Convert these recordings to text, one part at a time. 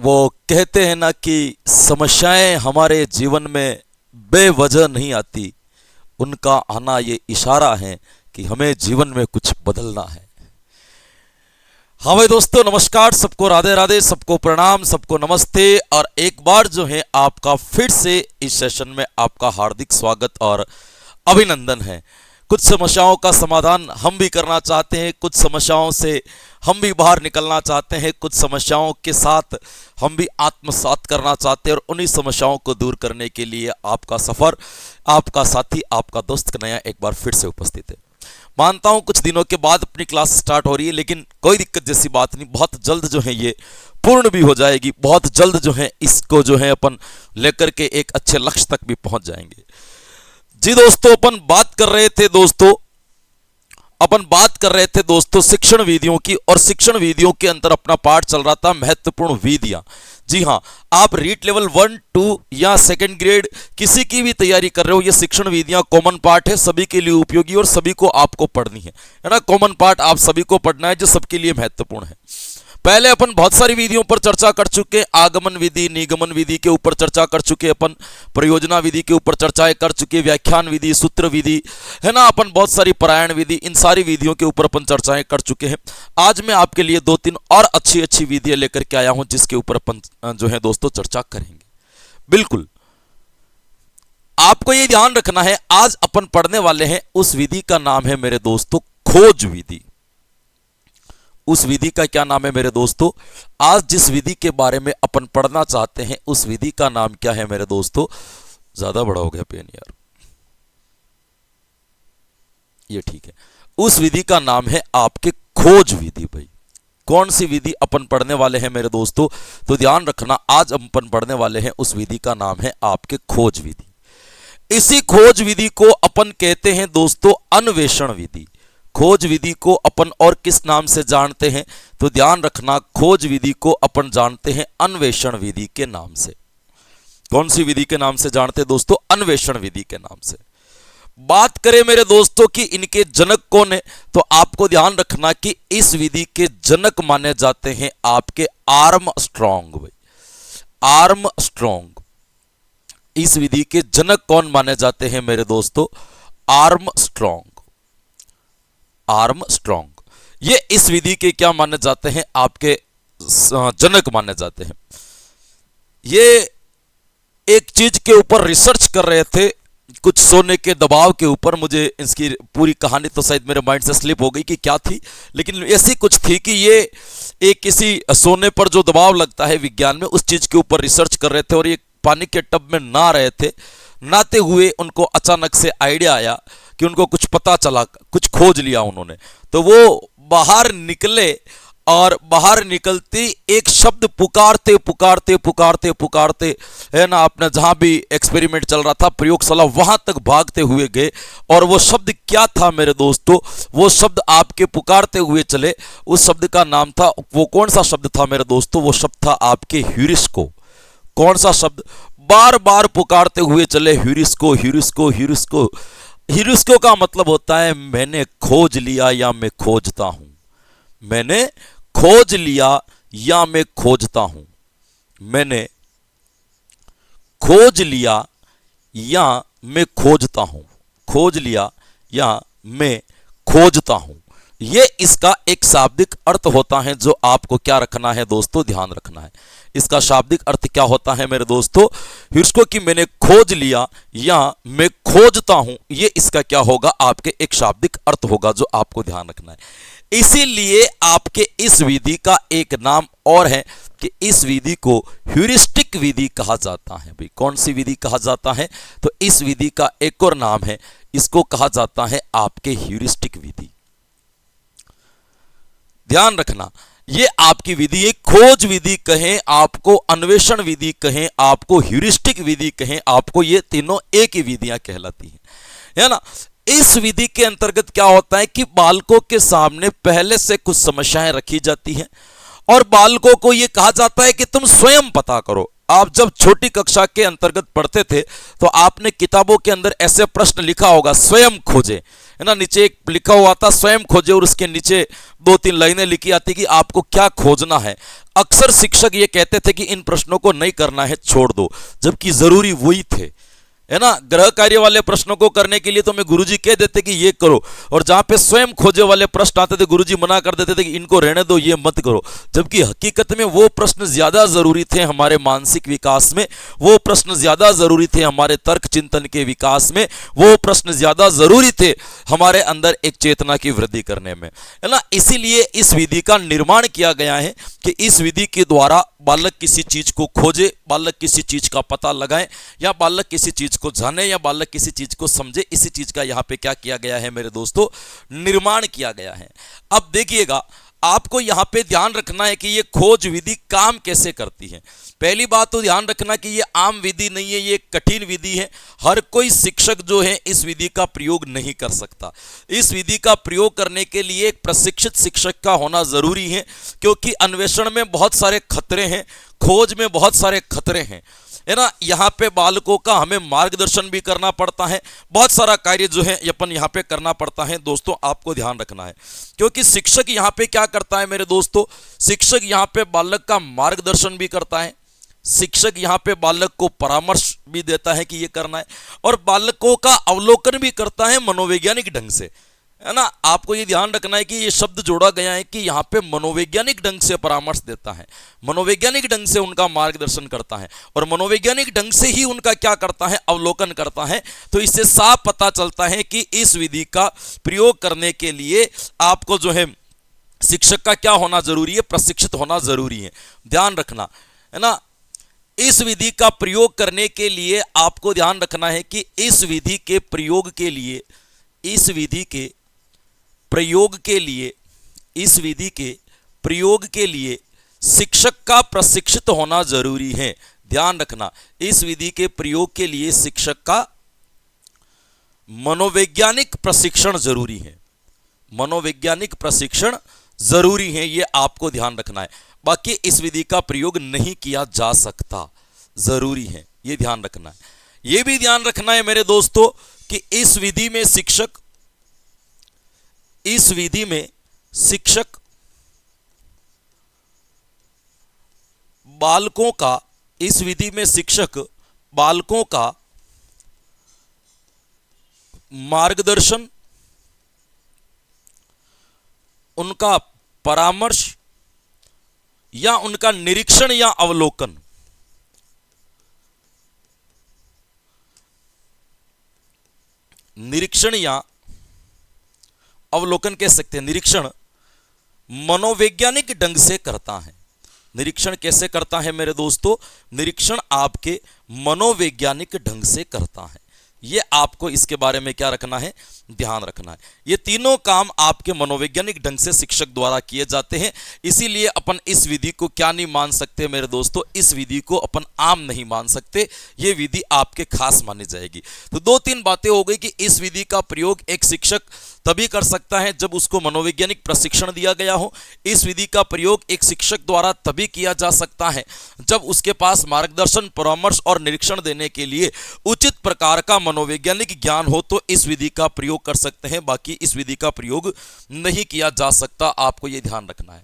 वो कहते हैं ना कि समस्याएं हमारे जीवन में बेवजह नहीं आती, उनका आना ये इशारा है कि हमें जीवन में कुछ बदलना है। हाँ भाई दोस्तों, नमस्कार, सबको राधे राधे, सबको प्रणाम, सबको नमस्ते। और एक बार जो है आपका फिर से इस सेशन में आपका हार्दिक स्वागत और अभिनंदन है। कुछ समस्याओं का समाधान हम भी करना चाहते हैं, कुछ समस्याओं से हम भी बाहर निकलना चाहते हैं, कुछ समस्याओं के साथ हम भी आत्मसात करना चाहते हैं और उन्हीं समस्याओं को दूर करने के लिए आपका सफ़र, आपका साथी, आपका दोस्त कन्हैया एक बार फिर से उपस्थित है। मानता हूं कुछ दिनों के बाद अपनी क्लास स्टार्ट हो रही है, लेकिन कोई दिक्कत जैसी बात नहीं, बहुत जल्द जो है ये पूर्ण भी हो जाएगी, बहुत जल्द जो है इसको जो है अपन लेकर के एक अच्छे लक्ष्य तक भी पहुंच जाएंगे। जी दोस्तों, अपन बात कर रहे थे दोस्तों शिक्षण विधियों की, और शिक्षण विधियों के अंदर अपना पाठ चल रहा था महत्वपूर्ण विधियां। जी हाँ, आप रीट लेवल 1, 2 या सेकंड ग्रेड किसी की भी तैयारी कर रहे हो, ये शिक्षण विधियां कॉमन पार्ट है, सभी के लिए उपयोगी और सभी को आपको पढ़नी है ना। कॉमन पार्ट आप सभी को पढ़ना है जो सबके लिए महत्वपूर्ण है। पहले अपन बहुत सारी विधियों पर चर्चा कर चुके, आगमन विधि, निगमन विधि के ऊपर चर्चा कर चुके, अपन प्रयोजना विधि के ऊपर चर्चाएं कर चुके, व्याख्यान विधि, सूत्र विधि है ना, अपन बहुत सारी पारायण विधि, इन सारी विधियों के ऊपर अपन चर्चाएं कर चुके हैं। आज मैं आपके लिए 2-3 और अच्छी अच्छी विधियां लेकर के आया हूं जिसके ऊपर अपन जो है दोस्तों चर्चा करेंगे। बिल्कुल आपको ये ध्यान रखना है, आज अपन पढ़ने वाले हैं उस विधि का नाम है मेरे दोस्तों खोज विधि। उस विधि का क्या नाम है मेरे दोस्तों? आज जिस विधि के बारे में अपन पढ़ना चाहते हैं उस विधि का नाम क्या है मेरे दोस्तों? ज्यादा बड़ा हो गया पेन यार, ये ठीक है। उस विधि का नाम है आपके खोज विधि। भाई कौन सी विधि अपन पढ़ने वाले हैं मेरे दोस्तों? तो ध्यान रखना, आज अपन पढ़ने वाले हैं उस विधि का नाम है आपके खोज विधि। इसी खोज विधि को अपन कहते हैं दोस्तों अन्वेषण विधि। खोज विधि को अपन और किस नाम से जानते हैं? तो ध्यान रखना, खोज विधि को अपन जानते हैं अन्वेषण विधि के नाम से। कौन सी विधि के नाम से जानते हैं दोस्तों? अन्वेषण विधि के नाम से। बात करें मेरे दोस्तों कि इनके जनक कौन है, तो आपको ध्यान रखना कि इस विधि के जनक माने जाते हैं आपके आर्मस्ट्रॉन्ग। भाई आर्मस्ट्रॉन्ग, इस विधि के जनक कौन माने जाते हैं मेरे दोस्तों? आर्मस्ट्रॉन्ग। आर्मस्ट्रॉन्ग ये इस विधि के क्या माने जाते हैं? आपके जनक माने जाते हैं। ये एक चीज के ऊपर रिसर्च कर रहे थे, कुछ सोने के दबाव के ऊपर। मुझे इसकी पूरी कहानी तो शायद मेरे माइंड से स्लिप हो गई कि क्या थी, लेकिन ऐसी कुछ थी कि ये एक किसी सोने पर जो दबाव लगता है विज्ञान में, उस चीज के ऊपर रिसर्च कर रहे थे और ये पानी के टब में नहा रहे थे। नहाते हुए उनको अचानक से आइडिया आया कि उनको कुछ पता चला, कुछ खोज लिया उन्होंने। तो वो बाहर निकले और बाहर निकलते एक शब्द पुकारते पुकारते पुकारते पुकारते है ना, अपना जहां भी एक्सपेरिमेंट चल रहा था, प्रयोगशाला, वहां तक भागते हुए गए। और वो शब्द क्या था मेरे दोस्तों? वो शब्द आपके पुकारते हुए चले, उस शब्द का नाम था, वो कौन सा शब्द था मेरे दोस्तों? वो शब्द था आपके ह्यूरिस्को। कौन सा शब्द? बार बार पुकारते हुए चले, ह्यूरिस्को ह्यूरिस्को ह्यूरिस्को। ह्यूरिस्को का मतलब होता है मैंने खोज लिया या मैं खोजता हूं। मैंने खोज लिया या मैं खोजता हूं। मैंने खोज लिया या मैं खोजता हूं। खोज लिया या मैं खोजता हूं, ये इसका एक शाब्दिक अर्थ होता है जो आपको क्या रखना है दोस्तों? ध्यान रखना है। इसका शाब्दिक अर्थ क्या होता है मेरे दोस्तों? ह्यूरिस्को कि मैंने खोज लिया या मैं खोजता हूं, ये इसका क्या होगा? आपके एक शाब्दिक अर्थ होगा जो आपको ध्यान रखना है। इसीलिए आपके इस विधि का एक नाम और है कि इस विधि को ह्यूरिस्टिक विधि कहा जाता है। भाई कौन सी विधि कहा जाता है? तो इस विधि का एक और नाम है, इसको कहा जाता है आपके ह्यूरिस्टिक विधि। ध्यान रखना, ये आपकी विधि, एक खोज विधि कहें, आपको अन्वेषण विधि कहें, आपको ह्यूरिस्टिक विधि कहें, आपको ये तीनों एक ही विधियां कहलाती हैं, है ना। इस विधि के अंतर्गत क्या होता है कि बालकों के सामने पहले से कुछ समस्याएं रखी जाती हैं और बालकों को यह कहा जाता है कि तुम स्वयं पता करो। आप जब छोटी कक्षा के अंतर्गत पढ़ते थे तो आपने किताबों के अंदर ऐसे प्रश्न लिखा होगा, स्वयं खोजें, है ना, नीचे एक लिखा हुआ था स्वयं खोजे, और उसके नीचे 2-3 लाइनें लिखी आती कि आपको क्या खोजना है। अक्सर शिक्षक ये कहते थे कि इन प्रश्नों को नहीं करना है, छोड़ दो, जबकि जरूरी वही थे, है ना। ग्रह कार्य वाले प्रश्नों को करने के लिए तो मैं गुरुजी कह देते कि ये करो, और जहां पे स्वयं खोजे वाले प्रश्न आते थे गुरुजी मना कर देते थे कि इनको रहने दो, ये मत करो। जबकि हकीकत में वो प्रश्न ज्यादा जरूरी थे हमारे मानसिक विकास में, वो प्रश्न ज्यादा जरूरी थे हमारे तर्क चिंतन के विकास में, वो प्रश्न ज्यादा जरूरी थे हमारे अंदर एक चेतना की वृद्धि करने में, है ना। इसीलिए इस विधि का निर्माण किया गया है कि इस विधि के द्वारा बालक किसी चीज को खोजे, बालक किसी चीज का पता लगाए, या बालक किसी चीज को जाने, या बालक किसी चीज को समझे। इसी चीज का यहां पे क्या किया गया है मेरे दोस्तों, निर्माण किया गया है। अब देखिएगा, आपको यहां पे ध्यान रखना है कि ये खोज विधि काम कैसे करती है। पहली बात तो ध्यान रखना कि ये आम विधि नहीं है, ये कठिन विधि है। हर कोई शिक्षक जो है इस विधि का प्रयोग नहीं कर सकता। इस विधि का प्रयोग करने के लिए एक प्रशिक्षित शिक्षक का होना जरूरी है, क्योंकि अन्वेषण में बहुत सारे खतरे हैं, खोज में बहुत सारे खतरे हैं, है ना। यहाँ पे बालकों का हमें मार्गदर्शन भी करना पड़ता है, बहुत सारा कार्य जो है अपन यहाँ पे करना पड़ता है। दोस्तों आपको ध्यान रखना है, क्योंकि शिक्षक यहाँ पे क्या करता है मेरे दोस्तों, शिक्षक यहाँ पे बालक का मार्गदर्शन भी करता है, शिक्षक यहाँ पे बालक को परामर्श भी देता है कि ये करना है, और बालकों का अवलोकन भी करता है मनोवैज्ञानिक ढंग से, है ना। आपको ये ध्यान रखना है कि ये शब्द जोड़ा गया है कि यहाँ पे मनोवैज्ञानिक ढंग से परामर्श देता है, मनोवैज्ञानिक ढंग से उनका मार्गदर्शन करता है, और मनोवैज्ञानिक ढंग से ही उनका क्या करता है, अवलोकन करता है। तो इससे साफ पता चलता है कि इस विधि का प्रयोग करने के लिए आपको जो है शिक्षक का क्या होना जरूरी है, प्रशिक्षित होना जरूरी है। ध्यान रखना, है ना। इस विधि का प्रयोग करने के लिए आपको ध्यान रखना है कि इस विधि के प्रयोग के लिए, इस विधि के प्रयोग के लिए, इस विधि के प्रयोग के लिए शिक्षक का प्रशिक्षित होना जरूरी है। ध्यान रखना, इस विधि के प्रयोग के लिए शिक्षक का मनोवैज्ञानिक प्रशिक्षण जरूरी है, मनोवैज्ञानिक प्रशिक्षण जरूरी है, ये आपको ध्यान रखना है। बाकी इस विधि का प्रयोग नहीं किया जा सकता, जरूरी है, ये ध्यान रखना है। ये भी ध्यान रखना है मेरे दोस्तों कि इस विधि में शिक्षक, इस विधि में शिक्षक बालकों का, इस विधि में शिक्षक बालकों का मार्गदर्शन, उनका परामर्श, या उनका निरीक्षण या अवलोकन, निरीक्षण या अवलोकन कह सकते हैं। निरीक्षण मनोवैज्ञानिक ढंग से करता है। निरीक्षण कैसे करता है मेरे दोस्तों, निरीक्षण आपके मनोवैज्ञानिक ढंग से करता है। ये आपको इसके बारे में क्या रखना है, ध्यान रखना है। ये तीनों काम आपके मनोवैज्ञानिक ढंग से शिक्षक द्वारा किए जाते हैं। इसीलिए अपन इस विधि को क्या नहीं मान सकते मेरे दोस्तों, इस विधि को अपन आम नहीं मान सकते, ये विधि आपके खास मानी जाएगी। तो 2-3 बातें हो गई कि इस विधि का प्रयोग एक शिक्षक तभी कर सकता है जब उसको मनोवैज्ञानिक प्रशिक्षण दिया गया हो। इस विधि का प्रयोग एक शिक्षक द्वारा तभी किया जा सकता है जब उसके पास मार्गदर्शन, परामर्श और निरीक्षण देने के लिए उचित प्रकार का मनोवैज्ञानिक ज्ञान हो, तो इस विधि का प्रयोग कर सकते हैं। बाकी इस विधि का प्रयोग नहीं किया जा सकता, आपको यह ध्यान रखना है।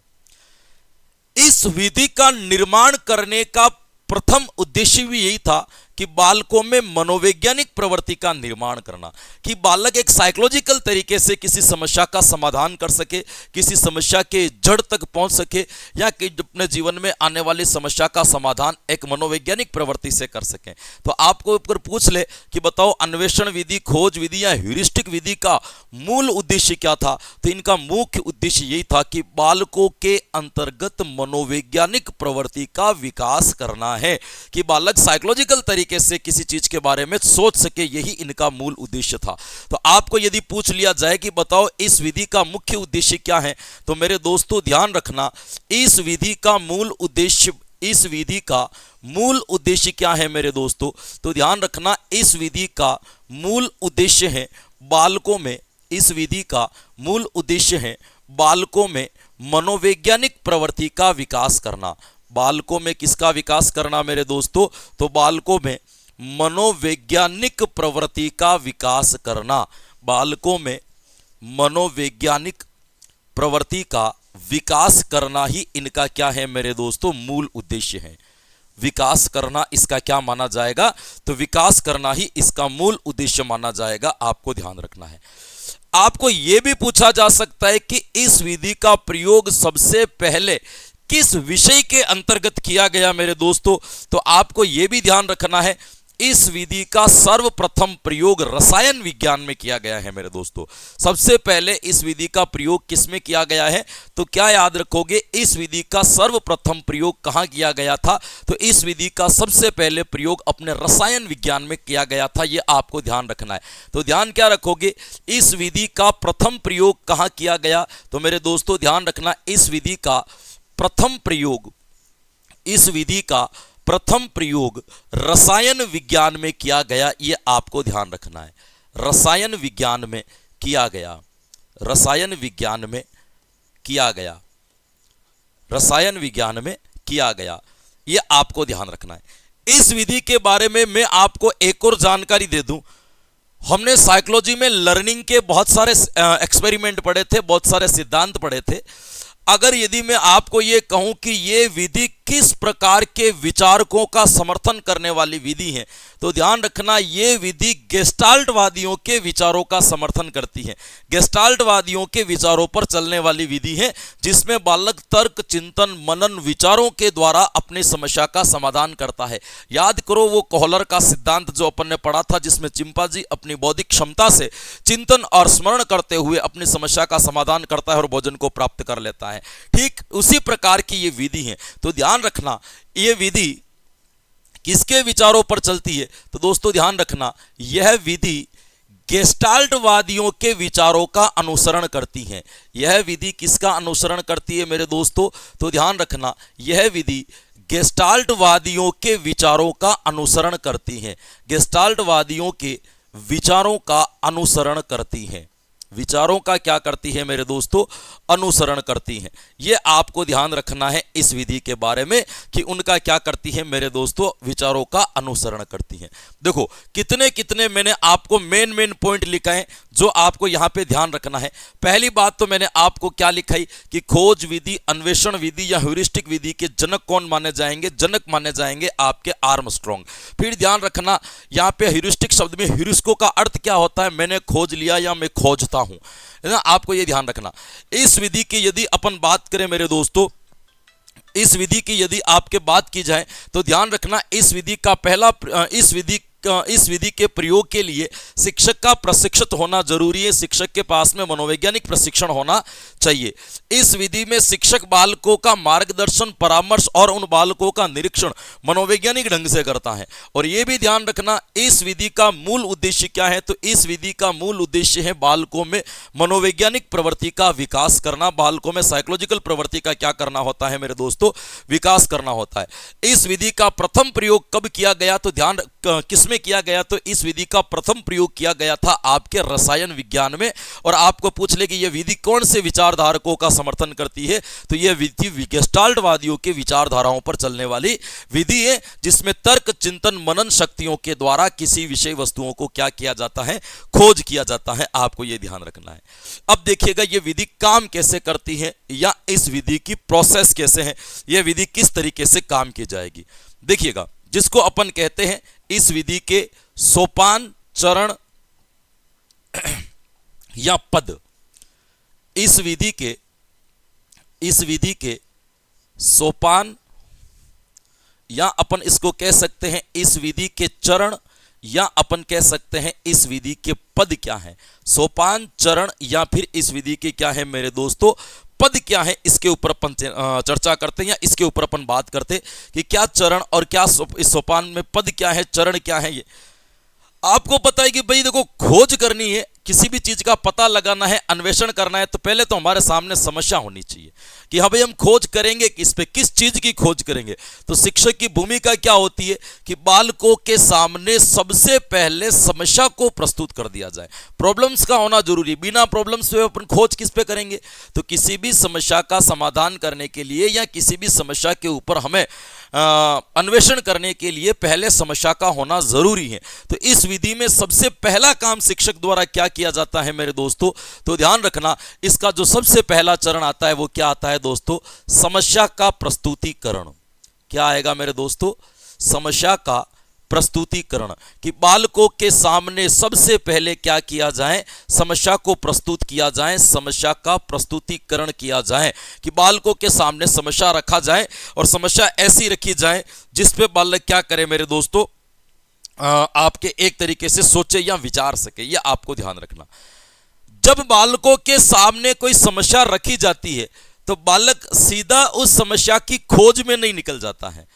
इस विधि का निर्माण करने का प्रथम उद्देश्य भी यही था कि बालकों में मनोवैज्ञानिक प्रवृत्ति का निर्माण करना, कि बालक एक साइकोलॉजिकल तरीके से किसी समस्या का समाधान कर सके, किसी समस्या के जड़ तक पहुंच सके, या कि अपने जीवन में आने वाली समस्या का समाधान एक मनोवैज्ञानिक प्रवृत्ति से कर सकें। तो आपको ऊपर पूछ ले कि बताओ अन्वेषण विधि, खोज विधि या ह्यूरिस्टिक विधि का मूल उद्देश्य क्या था, तो इनका मुख्य उद्देश्य यही था कि बालकों के अंतर्गत मनोवैज्ञानिक प्रवृत्ति का विकास करना है, कि बालक साइकोलॉजिकल तरीके से किसी चीज के बारे में सोच सके, यही इनका मूल उद्देश्य था। तो आपको यदि पूछ लिया जाए कि बताओ इस विधि का मुख्य उद्देश्य क्या है, तो मेरे दोस्तों ध्यान रखना, इस विधि का मूल उद्देश्य, इस विधि का मूल उद्देश्य क्या है मेरे दोस्तों, तो ध्यान रखना, इस विधि का मूल उद्देश्य है बालकों में, इस विधि का मूल उद्देश्य है बालकों में मनोवैज्ञानिक प्रवृत्ति का विकास करना। बालकों में किसका विकास करना मेरे दोस्तों, तो बालकों में मनोवैज्ञानिक प्रवृत्ति का विकास करना, बालकों में मनोवैज्ञानिक प्रवृत्ति का विकास करना ही इनका क्या है मेरे दोस्तों, मूल उद्देश्य है। विकास करना इसका क्या माना जाएगा, तो विकास करना ही इसका मूल उद्देश्य माना जाएगा। आपको ध्यान रखना है। आपको यह भी पूछा जा सकता है कि इस विधि का प्रयोग सबसे पहले किस विषय के अंतर्गत किया गया मेरे दोस्तों, तो आपको यह भी ध्यान रखना है इस विधि का सर्वप्रथम प्रयोग रसायन विज्ञान में किया गया है मेरे दोस्तों। सबसे पहले इस विधि का प्रयोग किसमें किया गया है, तो क्या याद रखोगे, इस विधि का सर्वप्रथम प्रयोग कहां किया गया था, तो इस विधि का सबसे पहले प्रयोग अपने रसायन विज्ञान में किया गया था। यह आपको ध्यान रखना है। तो ध्यान क्या रखोगे, इस विधि का प्रथम प्रयोग कहां किया गया, तो मेरे दोस्तों ध्यान रखना, इस विधि का प्रथम प्रयोग, इस विधि का प्रथम प्रयोग रसायन विज्ञान में किया गया। यह आपको ध्यान रखना है। रसायन विज्ञान में किया गया, रसायन विज्ञान में किया गया, रसायन विज्ञान में किया गया। यह आपको ध्यान रखना है। इस विधि के बारे में मैं आपको एक और जानकारी दे दूं। हमने साइकोलॉजी में लर्निंग के बहुत सारे एक्सपेरिमेंट पढ़े थे, बहुत सारे सिद्धांत पढ़े थे। अगर यदि मैं आपको यह कहूं कि यह विधि किस प्रकार के विचारकों का समर्थन करने वाली विधि है, तो ध्यान रखना, यह विधि गेस्टाल्टवादियों के विचारों का समर्थन करती है। गेस्टाल्टवादियों के विचारों पर चलने वाली विधि है, जिसमें बालक तर्क, चिंतन, मनन, विचारों के द्वारा अपनी समस्या का समाधान करता है। याद करो वो कोहलर का सिद्धांत जो अपन ने पढ़ा था, जिसमें चिंपांजी अपनी बौद्धिक क्षमता से चिंतन और स्मरण करते हुए अपनी समस्या का समाधान करता है और भोजन को प्राप्त कर लेता है। ठीक उसी प्रकार की ये विधि है। तो ध्यान रखना, ये विधि किसके विचारों पर चलती है, तो दोस्तों ध्यान रखना, यह विधि गेस्टाल्टवादियों के विचारों का अनुसरण करती है। यह विधि किसका अनुसरण करती है मेरे दोस्तों, तो ध्यान रखना, यह विधि गेस्टाल्टवादियों के विचारों का अनुसरण करती है। गेस्टाल्टवादियों के विचारों का अनुसरण करती है। विचारों का क्या करती है मेरे दोस्तों, अनुसरण करती है। यह आपको ध्यान रखना है इस विधि के बारे में कि उनका क्या करती है मेरे दोस्तों, विचारों का अनुसरण करती है। देखो कितने कितने मैंने आपको मेन पॉइंट लिखाए जो आपको यहां पे ध्यान रखना है। पहली बात तो मैंने आपको क्या लिखाई कि खोज विधि, अन्वेषण विधि या ह्यूरिस्टिक विधि के जनक कौन माने जाएंगे, जनक माने जाएंगे आपके आर्मस्ट्रॉन्ग। फिर ध्यान रखना, यहां पे ह्यूरिस्टिक शब्द में ह्यूरिस्को का अर्थ क्या होता है, मैंने खोज लिया या मैं खोजता हूं, है ना। आपको यह ध्यान रखना। इस विधि की यदि अपन बात करें मेरे दोस्तों, इस विधि की यदि आपके बात की जाए तो ध्यान रखना, इस विधि का पहला, इस विधि के प्रयोग के लिए शिक्षक का प्रशिक्षित होना जरूरी है। शिक्षक के पास में मनोवैज्ञानिक प्रशिक्षण होना चाहिए। इस विधि में शिक्षक बालकों का मार्गदर्शन, परामर्श और उन बालकों का निरीक्षण मनोवैज्ञानिक ढंग से करता है। और यह भी ध्यान रखना, इस विधि का मूल उद्देश्य क्या है, तो इस विधि का मूल उद्देश्य है बालकों में मनोवैज्ञानिक प्रवृत्ति का विकास करना। बालकों में साइकोलॉजिकल प्रवृत्ति का क्या करना होता है मेरे दोस्तों, विकास करना होता है। इस विधि का प्रथम प्रयोग कब किया गया, तो ध्यान किसमें किया गया, तो इस विधि का प्रथम प्रयोग किया गया था आपके रसायन विज्ञान में। और आपको पूछ ले कि यह विधि कौन से विचारधारकों का समर्थन करती है, तो यह विधि गेस्टाल्टवादियों के विचारधाराओं पर चलने वाली विधि है, जिसमें तर्क, चिंतन, मनन शक्तियों के द्वारा किसी विषय वस्तुओं को क्या किया जाता है, खोज किया जाता है। आपको यह ध्यान रखना है। अब देखिएगा यह विधि काम कैसे करती है, या इस विधि की प्रोसेस कैसे है, यह विधि किस तरीके से काम की जाएगी। देखिएगा, जिसको अपन कहते हैं इस विधि के सोपान, चरण या पद, इस विधि के सोपान, या अपन इसको कह सकते हैं इस विधि के चरण, या अपन कह सकते हैं इस विधि के पद क्या है। सोपान, चरण या फिर इस विधि के क्या है मेरे दोस्तों, पद क्या है, इसके ऊपर अपन चर्चा करते हैं, या इसके ऊपर अपन बात करते हैं कि क्या चरण और क्या इस सोपान में पद क्या है, चरण क्या है। ये आपको पता है कि भाई देखो, खोज करनी है, किसी भी चीज का पता लगाना है, अन्वेषण करना है, तो पहले तो हमारे सामने समस्या होनी चाहिए कि हाँ भाई हम खोज करेंगे किस पे, किस चीज की खोज करेंगे। तो शिक्षक की भूमिका क्या होती है कि बालकों के सामने सबसे पहले समस्या को प्रस्तुत कर दिया जाए। प्रॉब्लम्स का होना जरूरी, बिना प्रॉब्लम्स पे अपन खोज किस पे करेंगे। तो किसी भी समस्या का समाधान करने के लिए या किसी भी समस्या के ऊपर हमें अन्वेषण करने के लिए पहले समस्या का होना जरूरी है। तो इस विधि में सबसे पहला काम शिक्षक द्वारा क्या किया जाता है मेरे दोस्तों? तो ध्यान रखना, इसका जो सबसे पहला चरण आता है वो क्या आता है दोस्तों? समस्या का प्रस्तुतिकरण। क्या आएगा मेरे दोस्तों? समस्या का प्रस्तुतिकरण। कि बालकों के सामने सबसे पहले क्या किया जाए? समस्या को प्रस्तुत किया जाए, समस्या का प्रस्तुतिकरण किया जाए। कि बालकों के सामने समस्या रखा जाए और समस्या ऐसी रखी जाए जिस पे बालक क्या करे मेरे दोस्तों? आपके एक तरीके से सोचे या विचार सके। यह आपको ध्यान रखना। जब बालकों के सामने कोई समस्या रखी जाती है तो बालक सीधा उस समस्या की खोज में नहीं निकल जाता है,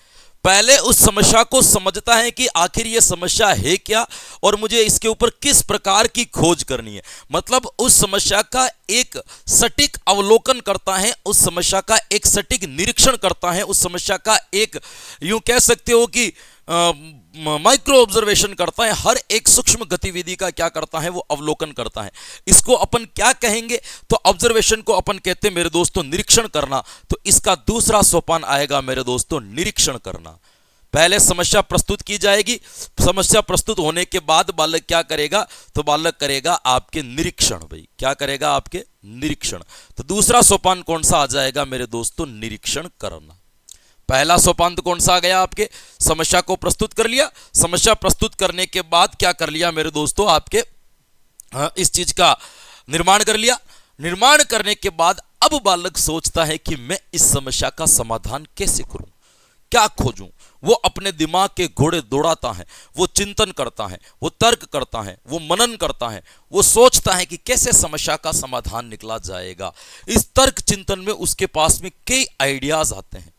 पहले उस समस्या को समझता है कि आखिर ये समस्या है क्या और मुझे इसके ऊपर किस प्रकार की खोज करनी है। मतलब उस समस्या का एक सटीक अवलोकन करता है, उस समस्या का एक सटीक निरीक्षण करता है, उस समस्या का एक यूं कह सकते हो कि माइक्रो ऑब्जर्वेशन करता है। हर एक सूक्ष्म गतिविधि का क्या करता है? वो अवलोकन करता है। इसको अपन क्या कहेंगे? तो ऑब्जर्वेशन को अपन कहते हैं मेरे दोस्तों निरीक्षण करना। तो इसका दूसरा सोपान आएगा मेरे दोस्तों निरीक्षण करना। पहले समस्या प्रस्तुत की जाएगी, समस्या प्रस्तुत होने के बाद बालक क्या करेगा? तो बालक करेगा आपके निरीक्षण। भाई क्या करेगा? आपके निरीक्षण। तो दूसरा सोपान कौन सा आ जाएगा मेरे दोस्तों? निरीक्षण करना। पहला सोपान तो कौन सा आ गया आपके? समस्या को प्रस्तुत कर लिया, समस्या प्रस्तुत करने के बाद क्या कर लिया मेरे दोस्तों? आपके इस चीज का निर्माण कर लिया। निर्माण करने के बाद अब बालक सोचता है कि मैं इस समस्या का समाधान कैसे करूं, क्या खोजूं। वो अपने दिमाग के घोड़े दौड़ाता है, वो चिंतन करता है, वो तर्क करता है, वो मनन करता है, वो सोचता है कि कैसे समस्या का समाधान निकला जाएगा। इस तर्क चिंतन में उसके पास में कई आइडियाज आते हैं,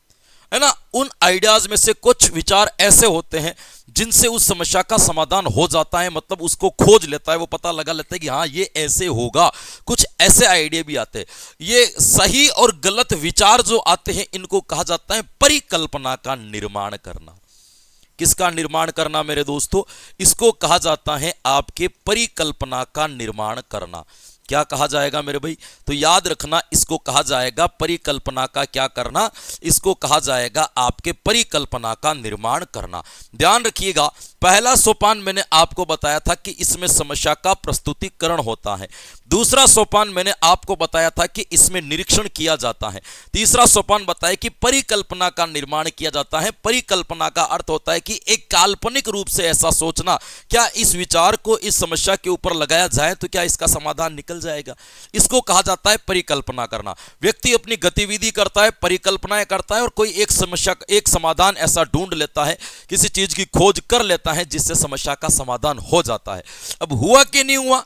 है ना। उन आइडियाज में से कुछ विचार ऐसे होते हैं जिनसे उस समस्या का समाधान हो जाता है। मतलब उसको खोज लेता है, वो पता लगा लेता है कि हाँ ये ऐसे होगा। कुछ ऐसे आइडिया भी आते हैं। ये सही और गलत विचार जो आते हैं इनको कहा जाता है परिकल्पना का निर्माण करना। किसका निर्माण करना मेरे दोस्तों? इसको कहा जाता है आपके परिकल्पना का निर्माण करना। क्या कहा जाएगा मेरे भाई? तो याद रखना, इसको कहा जाएगा परिकल्पना का क्या करना? इसको कहा जाएगा आपके परिकल्पना का निर्माण करना। ध्यान रखिएगा, पहला सोपान मैंने आपको बताया था कि इसमें समस्या का प्रस्तुतिकरण होता है। दूसरा सोपान मैंने आपको बताया था कि इसमें निरीक्षण किया जाता है। तीसरा सोपान बताया कि परिकल्पना का निर्माण किया जाता है। परिकल्पना का अर्थ होता है कि एक काल्पनिक रूप से ऐसा सोचना, क्या इस विचार को इस समस्या के ऊपर लगाया जाए तो क्या इसका समाधान निकल जाएगा। इसको कहा जाता है परिकल्पना करना। व्यक्ति अपनी गतिविधि करता है, परिकल्पनाएं करता है और कोई एक समस्या, एक समाधान ऐसा ढूंढ लेता है, किसी चीज की खोज कर लेता है जिससे समस्या का समाधान हो जाता है। अब हुआ कि नहीं हुआ,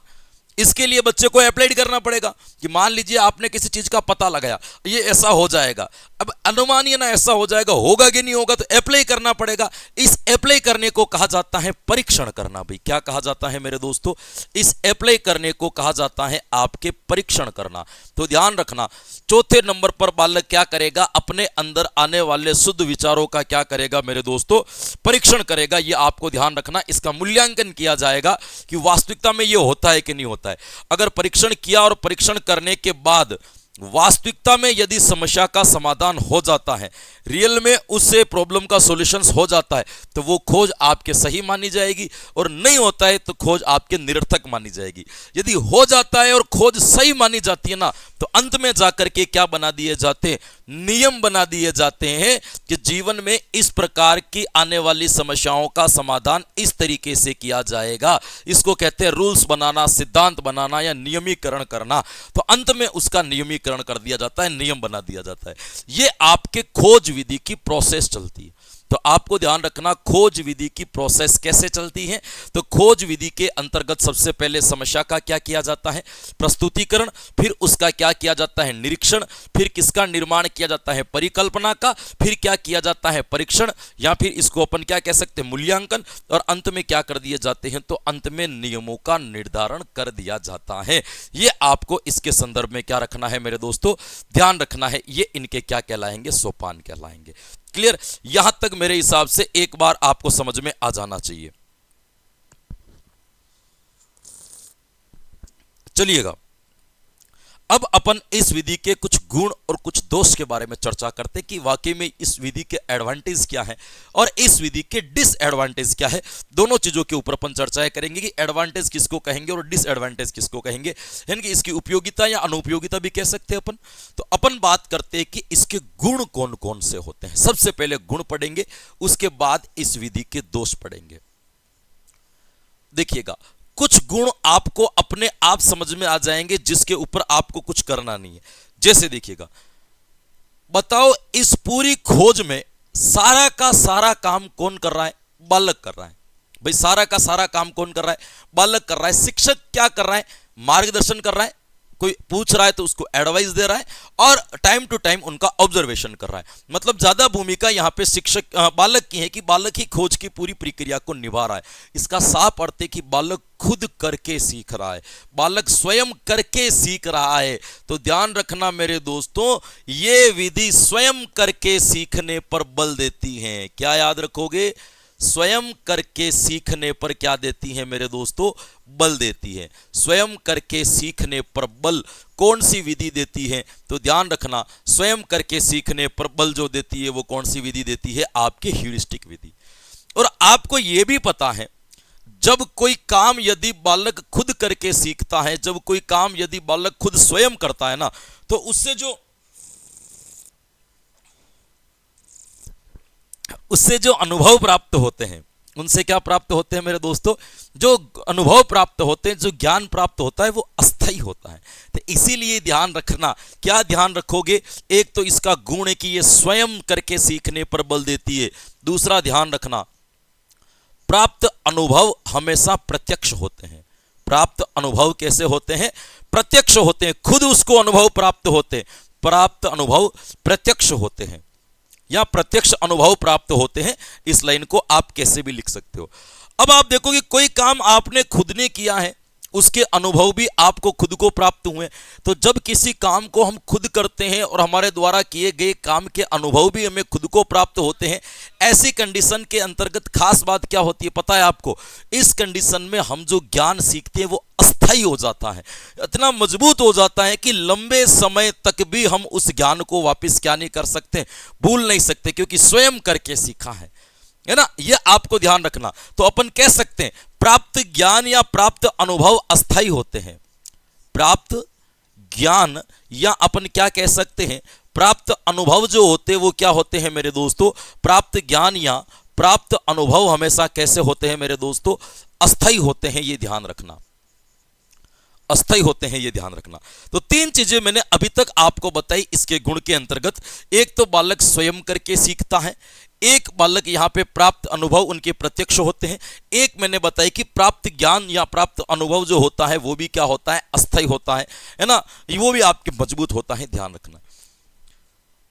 इसके लिए बच्चे को अप्लाई करना पड़ेगा। कि मान लीजिए आपने किसी चीज का पता लगाया, ये ऐसा हो जाएगा। अब अनुमानिए ना ऐसा हो जाएगा, होगा कि नहीं होगा, तो अप्लाई करना पड़ेगा। इस अप्लाई करने को कहा जाता है परीक्षण करना। भाई क्या कहा जाता है मेरे दोस्तों? इस अप्लाई करने को कहा जाता है आपके परीक्षण करना। तो ध्यान रखना, चौथे नंबर पर बालक क्या करेगा? अपने अंदर आने वाले शुद्ध विचारों का क्या करेगा मेरे दोस्तों? परीक्षण करेगा। ये आपको ध्यान रखना, इसका मूल्यांकन किया जाएगा कि वास्तविकता में ये होता है कि नहीं होता है। अगर परीक्षण किया और परीक्षण करने के बाद वास्तविकता में यदि समस्या का समाधान हो जाता है, रियल में उससे प्रॉब्लम का सॉल्यूशन हो जाता है, तो वो खोज आपके सही मानी जाएगी, और नहीं होता है तो खोज आपके निरर्थक मानी जाएगी। यदि हो जाता है और खोज सही मानी जाती है ना, तो अंत में जाकर के क्या बना दिए जाते हैं? नियम बना दिए जाते हैं कि जीवन में इस प्रकार की आने वाली समस्याओं का समाधान इस तरीके से किया जाएगा। इसको कहते हैं रूल्स बनाना, सिद्धांत बनाना या नियमीकरण करना। तो अंत में उसका नियमीकरण कर दिया जाता है, नियम बना दिया जाता है। ये आपके खोज विधि की प्रोसेस चलती है। तो आपको ध्यान रखना, खोज विधि की प्रोसेस कैसे चलती है। तो खोज विधि के अंतर्गत सबसे पहले समस्या का क्या किया जाता है? प्रस्तुतिकरण। फिर उसका क्या किया जाता है? निरीक्षण। फिर किसका निर्माण किया जाता है? परिकल्पना का। फिर क्या किया जाता है? परीक्षण, या फिर इसको अपन क्या कह सकते हैं? मूल्यांकन। और अंत में क्या कर दिए जाते हैं? तो अंत में नियमों का निर्धारण कर दिया जाता है। ये आपको इसके संदर्भ में क्या रखना है मेरे दोस्तों? ध्यान रखना है। ये इनके क्या कहलाएंगे? सोपान कहलाएंगे। क्लियर? यहां तक मेरे हिसाब से एक बार आपको समझ में आ जाना चाहिए। चलिएगा, अब अपन इस विधि के कुछ गुण और कुछ दोष के बारे में चर्चा करते हैं कि वाकई में इस विधि के एडवांटेज क्या है और इस विधि के डिसएडवांटेज क्या है। दोनों चीजों के ऊपर अपन चर्चाएं करेंगे कि एडवांटेज किसको कहेंगे और डिसएडवांटेज किसको कहेंगे, यानी कि इसकी उपयोगिता या अनुपयोगिता भी कह सकते हैं अपन। तो अपन बात करते हैं कि इसके गुण कौन कौन से होते हैं। सबसे पहले गुण पढ़ेंगे, उसके बाद इस विधि के दोष पढ़ेंगे। देखिएगा, कुछ गुण आपको अपने आप समझ में आ जाएंगे जिसके ऊपर आपको कुछ करना नहीं है। जैसे देखिएगा, बताओ इस पूरी खोज में सारा का सारा काम कौन कर रहा है? बालक कर रहा है। भाई सारा का सारा काम कौन कर रहा है? बालक कर रहा है। शिक्षक क्या कर रहा है? मार्गदर्शन कर रहा है। कोई पूछ रहा है तो उसको एडवाइस दे रहा है और टाइम टू टाइम उनका ऑब्जर्वेशन कर रहा है। मतलब ज्यादा भूमिका यहां पे शिक्षक बालक की है कि बालक ही खोज की पूरी प्रक्रिया को निभा रहा है। इसका साफ अर्थ है कि बालक खुद करके सीख रहा है, बालक स्वयं करके सीख रहा है। तो ध्यान रखना मेरे दोस्तों, ये विधि स्वयं करके सीखने पर बल देती है। क्या याद रखोगे? स्वयं करके सीखने पर क्या देती है मेरे दोस्तों? बल देती है। स्वयं करके सीखने पर बल कौन सी विधि देती है? तो ध्यान रखना, स्वयं करके सीखने पर बल जो देती है वो कौन सी विधि देती है? आपकी ह्यूरिस्टिक विधि। और आपको यह भी पता है, जब कोई काम यदि बालक खुद करके सीखता है, जब कोई काम यदि बालक खुद स्वयं करता है ना, तो उससे जो अनुभव प्राप्त होते हैं, उनसे क्या प्राप्त होते हैं मेरे दोस्तों? जो अनुभव प्राप्त होते हैं, जो ज्ञान प्राप्त होता है वो अस्थायी होता है। तो इसीलिए ध्यान रखना। क्या ध्यान रखोगे? एक तो इसका गुण है कि ये स्वयं करके सीखने पर बल देती है। दूसरा ध्यान रखना, प्राप्त अनुभव हमेशा प्रत्यक्ष होते हैं। प्राप्त अनुभव कैसे होते हैं? प्रत्यक्ष होते हैं। खुद उसको अनुभव प्राप्त होते हैं। प्राप्त अनुभव प्रत्यक्ष होते हैं या प्रत्यक्ष अनुभव प्राप्त होते हैं। इस लाइन को आप कैसे भी लिख सकते हो। अब आप देखो कि कोई काम आपने खुद ने किया है, उसके अनुभव भी आपको खुद को प्राप्त हुए। तो जब किसी काम को हम खुद करते हैं और हमारे द्वारा किए गए काम के अनुभव भी हमें खुद को प्राप्त होते हैं, ऐसी कंडीशन के अंतर्गत खास बात क्या होती है पता है आपको? इस कंडीशन में हम जो ज्ञान सीखते हैं वो अस्थायी हो जाता है, इतना मजबूत हो जाता है कि लंबे समय तक भी हम उस ज्ञान को वापस क्या नहीं कर सकते, भूल नहीं सकते, क्योंकि स्वयं करके सीखा है ना। ये आपको ध्यान रखना। तो अपन कह सकते हैं प्राप्त ज्ञान या प्राप्त अनुभव अस्थायी होते हैं। प्राप्त ज्ञान या अपन क्या कह सकते हैं, प्राप्त अनुभव जो होते हैं वो क्या होते हैं मेरे दोस्तों? प्राप्त ज्ञान या प्राप्त अनुभव हमेशा कैसे होते हैं मेरे दोस्तों? अस्थायी होते हैं। ये ध्यान रखना, अस्थायी होते हैं, ये ध्यान रखना। तो तीन चीजें मैंने अभी तक आपको बताई इसके गुण के अंतर्गत। एक तो बालक स्वयं करके सीखता है, एक बालक यहाँ पे प्राप्त अनुभव उनके प्रत्यक्ष होते हैं, एक मैंने बताया कि प्राप्त ज्ञान या प्राप्त अनुभव जो होता है वो भी क्या होता है? अस्थायी होता है ना। वो भी आपके मजबूत होता है, ध्यान रखना।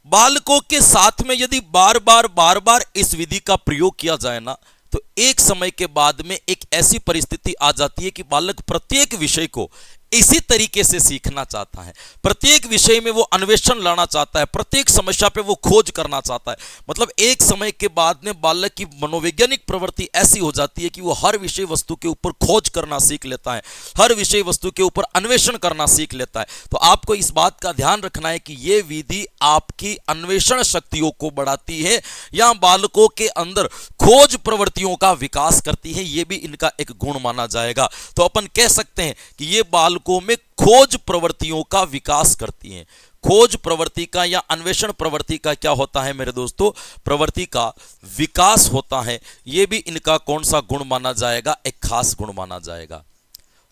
बालकों के साथ में यदि बार बार इस विधि का प्रयोग किया जाए ना, तो एक समय के बाद में एक ऐसी परिस्थिति आ जाती है कि बालक प्रत्येक विषय को इसी तरीके से सीखना चाहता है, प्रत्येक विषय में वो अन्वेषण लाना चाहता है, प्रत्येक समस्या पे वो खोज करना चाहता है। मतलब एक समय के बाद में बालक की मनोवैज्ञानिक प्रवृत्ति ऐसी हो जाती है कि वो हर विषय वस्तु के ऊपर खोज करना सीख लेता है, हर विषय वस्तु के ऊपर अन्वेषण करना सीख लेता है। तो आपको इस बात का ध्यान रखना है कि ये विधि आपकी अन्वेषण शक्तियों को बढ़ाती है या बालकों के अंदर खोज प्रवृत्तियों का विकास करती है। ये भी इनका एक गुण माना जाएगा। तो अपन कह सकते हैं कि ये बालकों में खोज प्रवृत्तियों का विकास करती हैं। खोज प्रवृत्ति का या अन्वेषण प्रवृत्ति का क्या होता है मेरे दोस्तों? प्रवृत्ति का विकास होता है। यह भी इनका कौन सा गुण माना जाएगा? एक खास गुण माना जाएगा,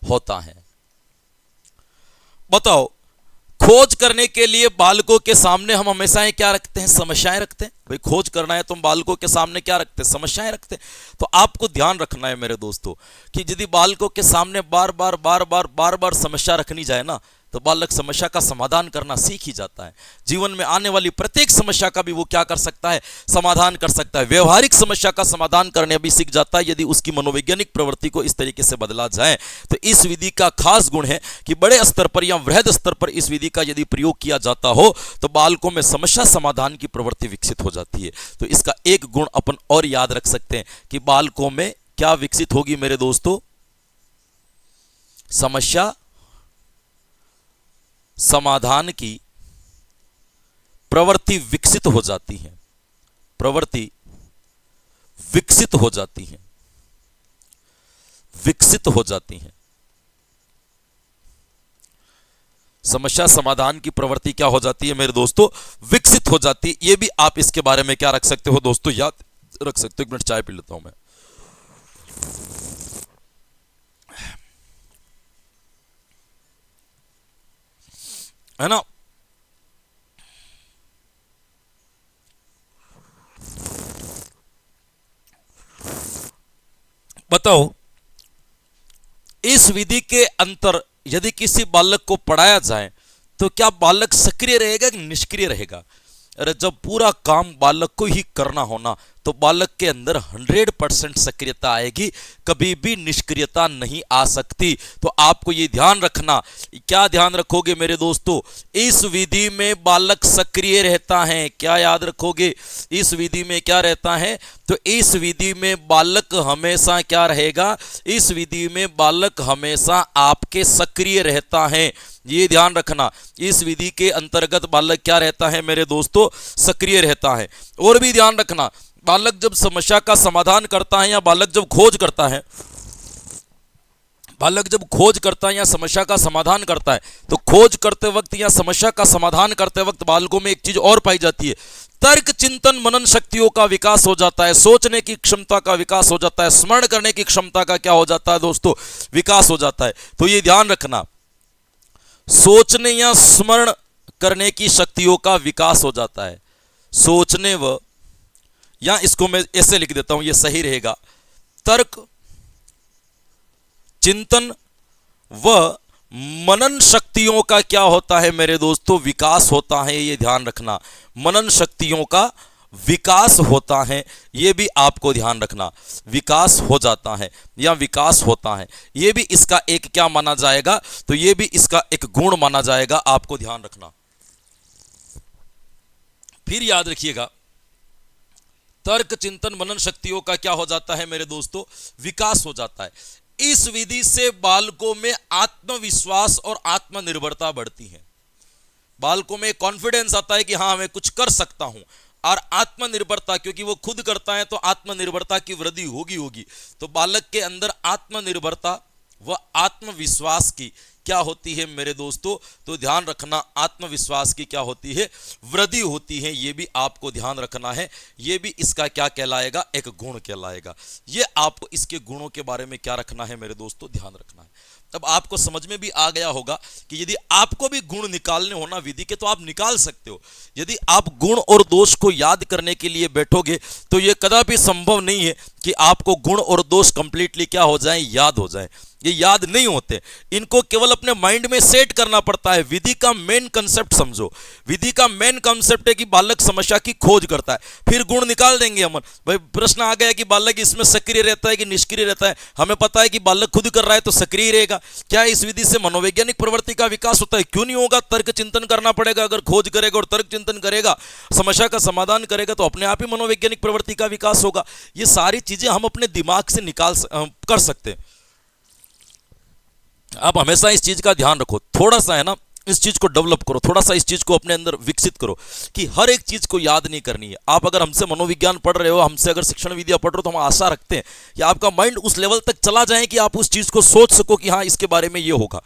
होता है। बताओ, खोज करने के लिए बालकों के सामने हम हमेशा क्या रखते हैं? समस्याएं रखते हैं। भाई खोज करना है तो हम बालकों के सामने क्या रखते हैं? समस्याएं रखते हैं। तो आपको ध्यान रखना है मेरे दोस्तों कि यदि बालकों के सामने बार बार समस्या रखनी जाए ना, तो बालक समस्या का समाधान करना सीख ही जाता है। जीवन में आने वाली प्रत्येक समस्या का भी वो क्या कर सकता है? समाधान कर सकता है। व्यवहारिक समस्या का समाधान करने भी सीख जाता है यदि उसकी मनोवैज्ञानिक प्रवृत्ति को इस तरीके से बदला जाए। तो इस विधि का खास गुण है कि बड़े स्तर पर या वृहद स्तर पर इस विधि का यदि प्रयोग किया जाता हो तो बालकों में समस्या समाधान की प्रवृत्ति विकसित हो जाती है। तो इसका एक गुण अपन और याद रख सकते हैं कि बालकों में क्या विकसित होगी मेरे दोस्तों? समस्या समाधान की प्रवृत्ति विकसित हो जाती है, प्रवृत्ति विकसित हो जाती है, विकसित हो जाती है। समस्या समाधान की प्रवृत्ति क्या हो जाती है मेरे दोस्तों? विकसित हो जाती है। ये भी आप इसके बारे में क्या रख सकते हो दोस्तों? याद रख सकते हो। एक मिनट चाय पी लेता हूं मैं। है ना? बताओ, इस विधि के अंतर यदि किसी बालक को पढ़ाया जाए तो क्या बालक सक्रिय रहेगा कि निष्क्रिय रहेगा? अरे जब पूरा काम बालक को ही करना होना तो बालक के अंदर 100% सक्रियता आएगी, कभी भी निष्क्रियता नहीं आ सकती। तो आपको ये ध्यान रखना। क्या ध्यान रखोगे मेरे दोस्तों? इस विधि में बालक सक्रिय रहता है। क्या याद रखोगे? इस विधि में क्या रहता है? तो इस विधि में बालक हमेशा क्या रहेगा? इस विधि में बालक हमेशा आपके सक्रिय रहता है। ये ध्यान रखना। इस विधि के अंतर्गत बालक क्या रहता है मेरे दोस्तों? सक्रिय रहता है। और भी ध्यान रखना, बालक जब समस्या का समाधान करता है या बालक जब खोज करता है, बालक जब खोज करता है या समस्या का समाधान करता है, तो खोज करते वक्त या समस्या का समाधान करते वक्त बालकों में एक चीज और पाई जाती है। तर्क, चिंतन, मनन शक्तियों का विकास हो जाता है, सोचने की क्षमता का विकास हो जाता है, स्मरण करने की क्षमता का क्या हो जाता है दोस्तों? विकास हो जाता है। तो ये ध्यान रखना, सोचने या स्मरण करने की शक्तियों का विकास हो जाता है। सोचने व, या इसको मैं ऐसे लिख देता हूं, ये सही रहेगा। तर्क, चिंतन व मनन शक्तियों का क्या होता है मेरे दोस्तों? विकास होता है। ये ध्यान रखना, मनन शक्तियों का विकास होता है। ये भी आपको ध्यान रखना, विकास हो जाता है या विकास होता है। ये भी इसका एक क्या माना जाएगा? तो ये भी इसका एक गुण माना जाएगा। आपको ध्यान रखना। फिर याद रखिएगा, तर्क, चिंतन, मनन शक्तियों का क्या हो जाता है मेरे दोस्तों? विकास हो जाता है। इस विधि से बालकों में आत्मविश्वास और आत्मनिर्भरता बढ़ती है। बालकों में कॉन्फिडेंस आता है कि हाँ मैं कुछ कर सकता हूं। और आत्मनिर्भरता, क्योंकि वो खुद करता है तो आत्मनिर्भरता की वृद्धि होगी। तो बालक के अंदर आत्मनिर्भरता व आत्मविश्वास की क्या होती है मेरे दोस्तों? तो ध्यान रखना, आत्मविश्वास की क्या होती है? वृद्धि होती है। ये भी आपको ध्यान रखना है। ये भी इसका क्या कहलाएगा? एक गुण कहलाएगा। ये आपको इसके गुणों के बारे में क्या रखना है मेरे दोस्तों? ध्यान रखना है। तब आपको समझ में भी आ गया होगा कि यदि आपको भी गुण निकालने होना विधि के तो आप निकाल सकते हो। यदि आप गुण और दोष को याद करने के लिए बैठोगे तो यह कदापि संभव नहीं है कि आपको गुण और दोष कंप्लीटली क्या हो जाए? याद हो जाए। ये याद नहीं होते, इनको केवल अपने माइंड में सेट करना पड़ता है। विधि का मेन कंसेप्ट समझो। विधि का मेन कंसेप्ट है कि बालक समस्या की खोज करता है, फिर गुण निकाल देंगे हम। भाई प्रश्न आ गया कि बालक इसमें सक्रिय रहता है कि निष्क्रिय रहता है? हमें पता है कि बालक खुद कर रहा है तो सक्रिय रहेगा। क्या इस विधि से मनोवैज्ञानिक प्रवृत्ति का विकास होता है? क्यों नहीं होगा? तर्क चिंतन करना पड़ेगा। अगर खोज करेगा और तर्क चिंतन करेगा, समस्या का समाधान करेगा तो अपने आप ही मनोवैज्ञानिक प्रवृत्ति का विकास होगा। ये सारी चीजें हम अपने दिमाग से कर सकते हैं। आप हमेशा इस चीज का ध्यान रखो, थोड़ा सा है ना, इस चीज को डेवलप करो, थोड़ा सा इस चीज को अपने अंदर विकसित करो कि हर एक चीज को याद नहीं करनी है। आप अगर हमसे मनोविज्ञान पढ़ रहे हो, हमसे अगर शिक्षण विद्या पढ़ रहे हो, तो हम आशा रखते हैं कि आपका माइंड उस लेवल तक चला जाए कि आप उस चीज को सोच सको कि हाँ इसके बारे में ये होगा।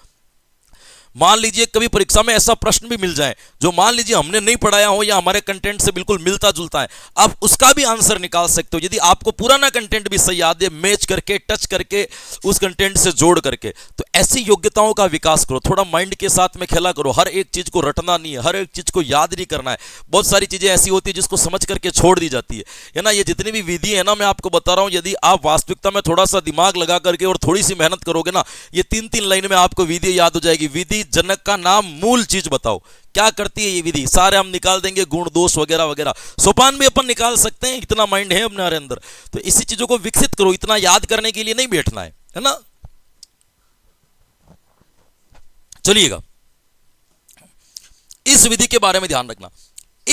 मान लीजिए कभी परीक्षा में ऐसा प्रश्न भी मिल जाए जो मान लीजिए हमने नहीं पढ़ाया हो या हमारे कंटेंट से बिल्कुल मिलता जुलता है, आप उसका भी आंसर निकाल सकते हो यदि आपको पुराना कंटेंट भी सही याद है, मैच करके, टच करके, उस कंटेंट से जोड़ करके। तो ऐसी योग्यताओं का विकास करो, थोड़ा माइंड के साथ में खेला करो। हर एक चीज को रटना नहीं है, हर एक चीज को याद नहीं करना है। बहुत सारी चीजें ऐसी होती है जिसको समझ करके छोड़ दी जाती है ना। ये जितनी भी विधि है ना, मैं आपको बता रहा हूं, यदि आप वास्तविकता में थोड़ा सा दिमाग लगा करके और थोड़ी सी मेहनत करोगे ना, ये 3-3 लाइन में आपको विधि याद हो जाएगी। विधि जनक का नाम, मूल चीज बताओ क्या करती है ये विधि, सारे हम निकाल देंगे, गुण दोष वगैरह वगैरह। सोपान भी अपन निकाल सकते हैं, इतना माइंड है अपने अंदर। तो इसी चीजों को विकसित करो, इतना याद करने के लिए नहीं बैठना है ना। चलिएगा, इस विधि के बारे में ध्यान रखना।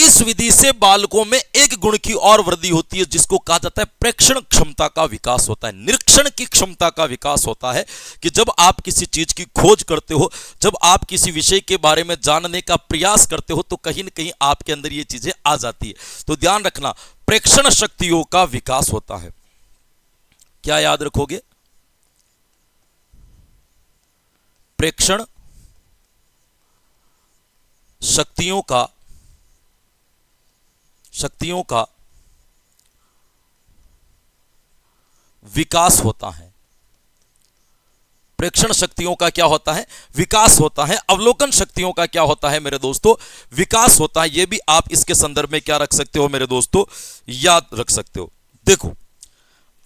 इस विधि से बालकों में एक गुण की और वृद्धि होती है जिसको कहा जाता है प्रेक्षण क्षमता का विकास होता है, निरीक्षण की क्षमता का विकास होता है। कि जब आप किसी चीज की खोज करते हो, जब आप किसी विषय के बारे में जानने का प्रयास करते हो, तो कहीं ना कहीं आपके अंदर ये चीजें आ जाती है। तो ध्यान रखना, प्रेक्षण शक्तियों का विकास होता है। क्या याद रखोगे? प्रेक्षण शक्तियों का विकास होता है। प्रेक्षण शक्तियों का क्या होता है? विकास होता है। अवलोकन शक्तियों का क्या होता है मेरे दोस्तों? विकास होता है। यह भी आप इसके संदर्भ में क्या रख सकते हो मेरे दोस्तों? याद रख सकते हो। देखो,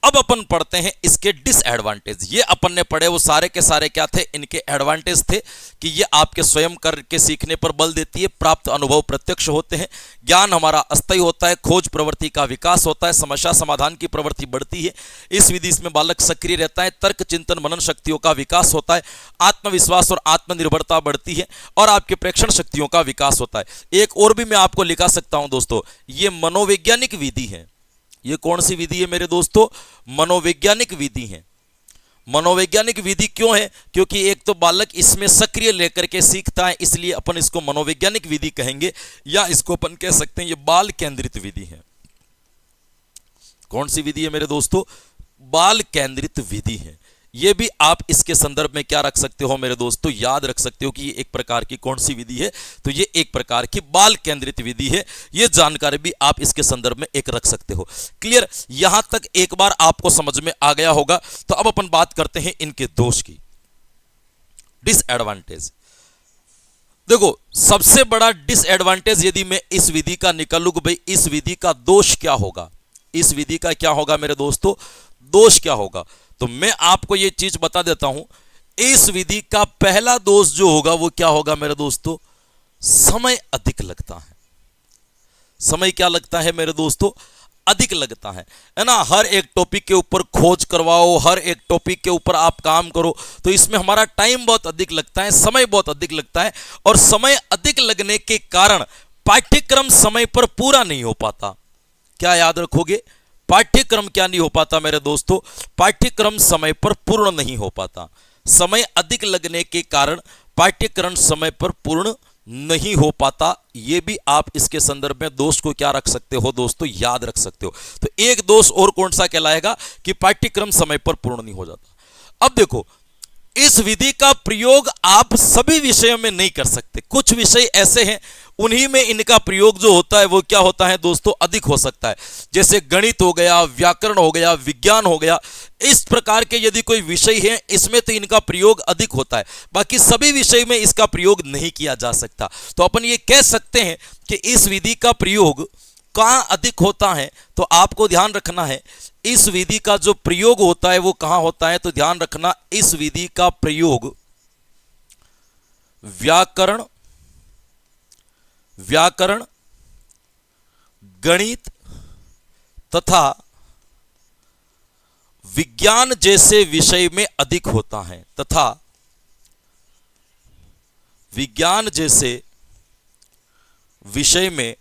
अब अपन पढ़ते हैं इसके डिसएडवांटेज। ये अपन ने पढ़े वो सारे के सारे क्या थे? इनके एडवांटेज थे कि ये आपके स्वयं करके सीखने पर बल देती है, प्राप्त अनुभव प्रत्यक्ष होते हैं, ज्ञान हमारा अस्थायी होता है, खोज प्रवृत्ति का विकास होता है, समस्या समाधान की प्रवृत्ति बढ़ती है, इस विधि में बालक सक्रिय रहता है, तर्क चिंतन मनन शक्तियों का विकास होता है, आत्मविश्वास और आत्मनिर्भरता बढ़ती है, और आपके प्रेक्षण शक्तियों का विकास होता है। एक और भी मैं आपको लिखा सकता हूं दोस्तों, ये मनोवैज्ञानिक विधि है। ये कौन सी विधि है मेरे दोस्तों? मनोवैज्ञानिक विधि है। मनोवैज्ञानिक विधि क्यों है? क्योंकि एक तो बालक इसमें सक्रिय लेकर के सीखता है, इसलिए अपन इसको मनोवैज्ञानिक विधि कहेंगे, या इसको अपन कह सकते हैं ये बाल केंद्रित विधि है। कौन सी विधि है मेरे दोस्तों? बाल केंद्रित विधि है। ये भी आप इसके संदर्भ में क्या रख सकते हो मेरे दोस्तों? याद रख सकते हो कि ये एक प्रकार की कौन सी विधि है? तो ये एक प्रकार की बाल केंद्रित विधि है। ये जानकारी भी आप इसके संदर्भ में एक रख सकते हो। क्लियर? यहां तक एक बार आपको समझ में आ गया होगा। तो अब अपन बात करते हैं इनके दोष की, डिसएडवांटेज। देखो, सबसे बड़ा डिसएडवांटेज यदि मैं इस विधि का निकालूं, भाई इस विधि का दोष क्या होगा, इस विधि का क्या होगा मेरे दोस्तों? दोष क्या होगा? तो मैं आपको यह चीज बता देता हूं। इस विधि का पहला दोष जो होगा वो क्या होगा मेरे दोस्तों? समय अधिक लगता है। समय क्या लगता है मेरे दोस्तों? अधिक लगता है ना? हर एक टॉपिक के ऊपर खोज करवाओ, हर एक टॉपिक के ऊपर आप काम करो, तो इसमें हमारा टाइम बहुत अधिक लगता है, समय बहुत अधिक लगता है, और समय अधिक लगने के कारण पाठ्यक्रम समय पर पूरा नहीं हो पाता। क्या याद रखोगे? पाठ्यक्रम क्या नहीं हो पाता मेरे दोस्तों? पाठ्यक्रम समय पर पूर्ण नहीं हो पाता। समय अधिक लगने के कारण पाठ्यक्रम समय पर पूर्ण नहीं हो पाता। यह भी आप इसके संदर्भ में दोष को क्या रख सकते हो दोस्तों? याद रख सकते हो। तो एक दोष और कौन सा कहलाएगा? कि पाठ्यक्रम समय पर पूर्ण नहीं हो जाता। अब देखो, इस विधि का प्रयोग आप सभी विषयों में नहीं कर सकते। कुछ विषय ऐसे हैं उन्हीं में इनका प्रयोग जो होता है वो क्या होता है दोस्तों? अधिक हो सकता है। जैसे गणित हो गया, व्याकरण हो गया, विज्ञान हो गया, इस प्रकार के यदि कोई विषय है इसमें तो इनका प्रयोग अधिक होता है, बाकी सभी विषय में इसका प्रयोग नहीं किया जा सकता। तो अपन ये कह सकते हैं कि इस विधि का प्रयोग कहां अधिक होता है? तो आपको ध्यान रखना है, इस विधि का जो प्रयोग होता है वो कहां होता है? तो ध्यान रखना, इस विधि का प्रयोग व्याकरण, गणित तथा विज्ञान जैसे विषय में अधिक होता है, तथा विज्ञान जैसे विषय में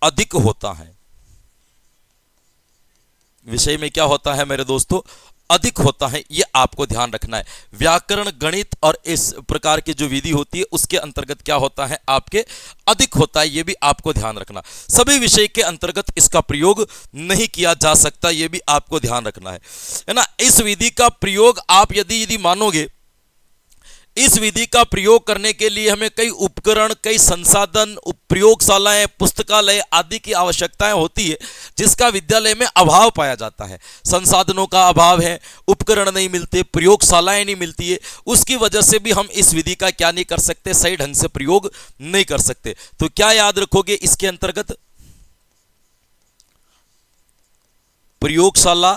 अधिक होता है। विषय में क्या होता है मेरे दोस्तों? अधिक होता है। यह आपको ध्यान रखना है। व्याकरण, गणित और इस प्रकार की जो विधि होती है उसके अंतर्गत क्या होता है? आपके अधिक होता है। यह भी आपको ध्यान रखना। सभी विषय के अंतर्गत इसका प्रयोग नहीं किया जा सकता, यह भी आपको ध्यान रखना है ना? इस विधि का प्रयोग आप यदि मानोगे, इस विधि का प्रयोग करने के लिए हमें कई उपकरण, कई संसाधन, प्रयोगशालाएं, पुस्तकालय आदि की आवश्यकताएं होती है, जिसका विद्यालय में अभाव पाया जाता है। संसाधनों का अभाव है, उपकरण नहीं मिलते, प्रयोगशालाएं नहीं मिलती है, उसकी वजह से भी हम इस विधि का क्या नहीं कर सकते? सही ढंग से प्रयोग नहीं कर सकते। तो क्या याद रखोगे इसके अंतर्गत? प्रयोगशाला,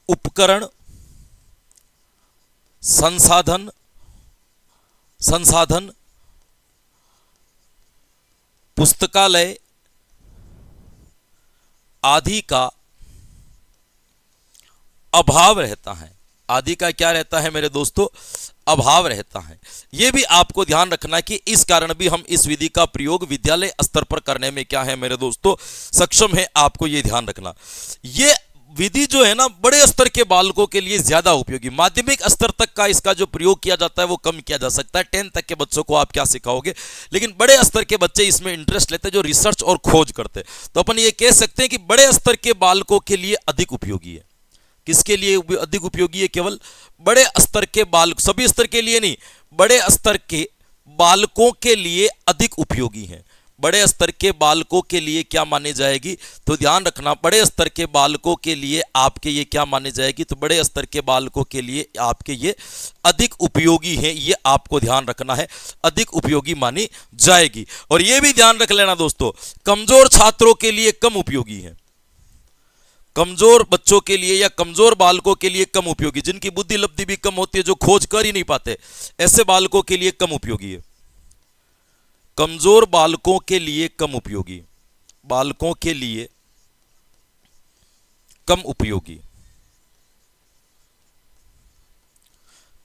उपकरण, संसाधन, पुस्तकालय आदि का अभाव रहता है। आदि का क्या रहता है मेरे दोस्तों? अभाव रहता है। ये भी आपको ध्यान रखना है कि इस कारण भी हम इस विधि का प्रयोग विद्यालय स्तर पर करने में क्या है मेरे दोस्तों, सक्षम है। आपको ये ध्यान रखना, ये विधि जो है ना बड़े स्तर के बालकों के लिए ज्यादा उपयोगी, माध्यमिक स्तर तक का इसका जो प्रयोग किया जाता है वो कम किया जा सकता है। 10 तक के बच्चों को आप क्या सिखाओगे, लेकिन बड़े स्तर के बच्चे इसमें इंटरेस्ट लेते हैं, जो रिसर्च और खोज करते हैं। तो अपन ये कह सकते हैं कि बड़े स्तर के बालकों के लिए अधिक उपयोगी है। किसके लिए अधिक उपयोगी है? केवल बड़े स्तर के बालक, सभी स्तर के लिए नहीं, बड़े स्तर के बालकों के लिए अधिक उपयोगी है। बड़े स्तर के बालकों के लिए क्या मानी जाएगी, तो ध्यान रखना, बड़े स्तर के बालकों के लिए आपके ये क्या मानी जाएगी, तो बड़े स्तर के बालकों के लिए आपके ये अधिक उपयोगी है। ये आपको ध्यान रखना है, अधिक उपयोगी मानी जाएगी। और ये भी ध्यान रख लेना दोस्तों, कमजोर छात्रों के लिए कम उपयोगी है। कमजोर बच्चों के लिए या कमजोर बालकों के लिए कम उपयोगी, जिनकी बुद्धि लब्धि भी कम होती है, जो खोज कर ही नहीं पाते, ऐसे बालकों के लिए कम उपयोगी है। कमजोर बालकों के लिए कम उपयोगी, बालकों के लिए कम उपयोगी,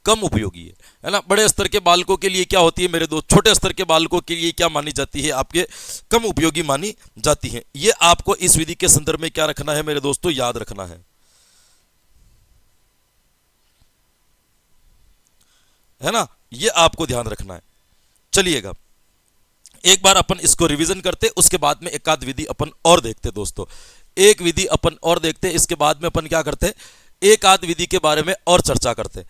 कम उपयोगी है ना। बड़े स्तर के बालकों के लिए क्या होती है मेरे दोस्त, छोटे स्तर के बालकों के लिए क्या मानी जाती है, आपके कम उपयोगी मानी जाती है। ये आपको इस विधि के संदर्भ में क्या रखना है मेरे दोस्तों, याद रखना है ना, ये आपको ध्यान रखना है। चलिएगा एक बार अपन इसको रिवीजन करते, उसके बाद में एक आध विधि अपन और देखते दोस्तों, एक विधि अपन और देखते, इसके बाद में अपन क्या करते, एक आध विधि के बारे में और चर्चा करते।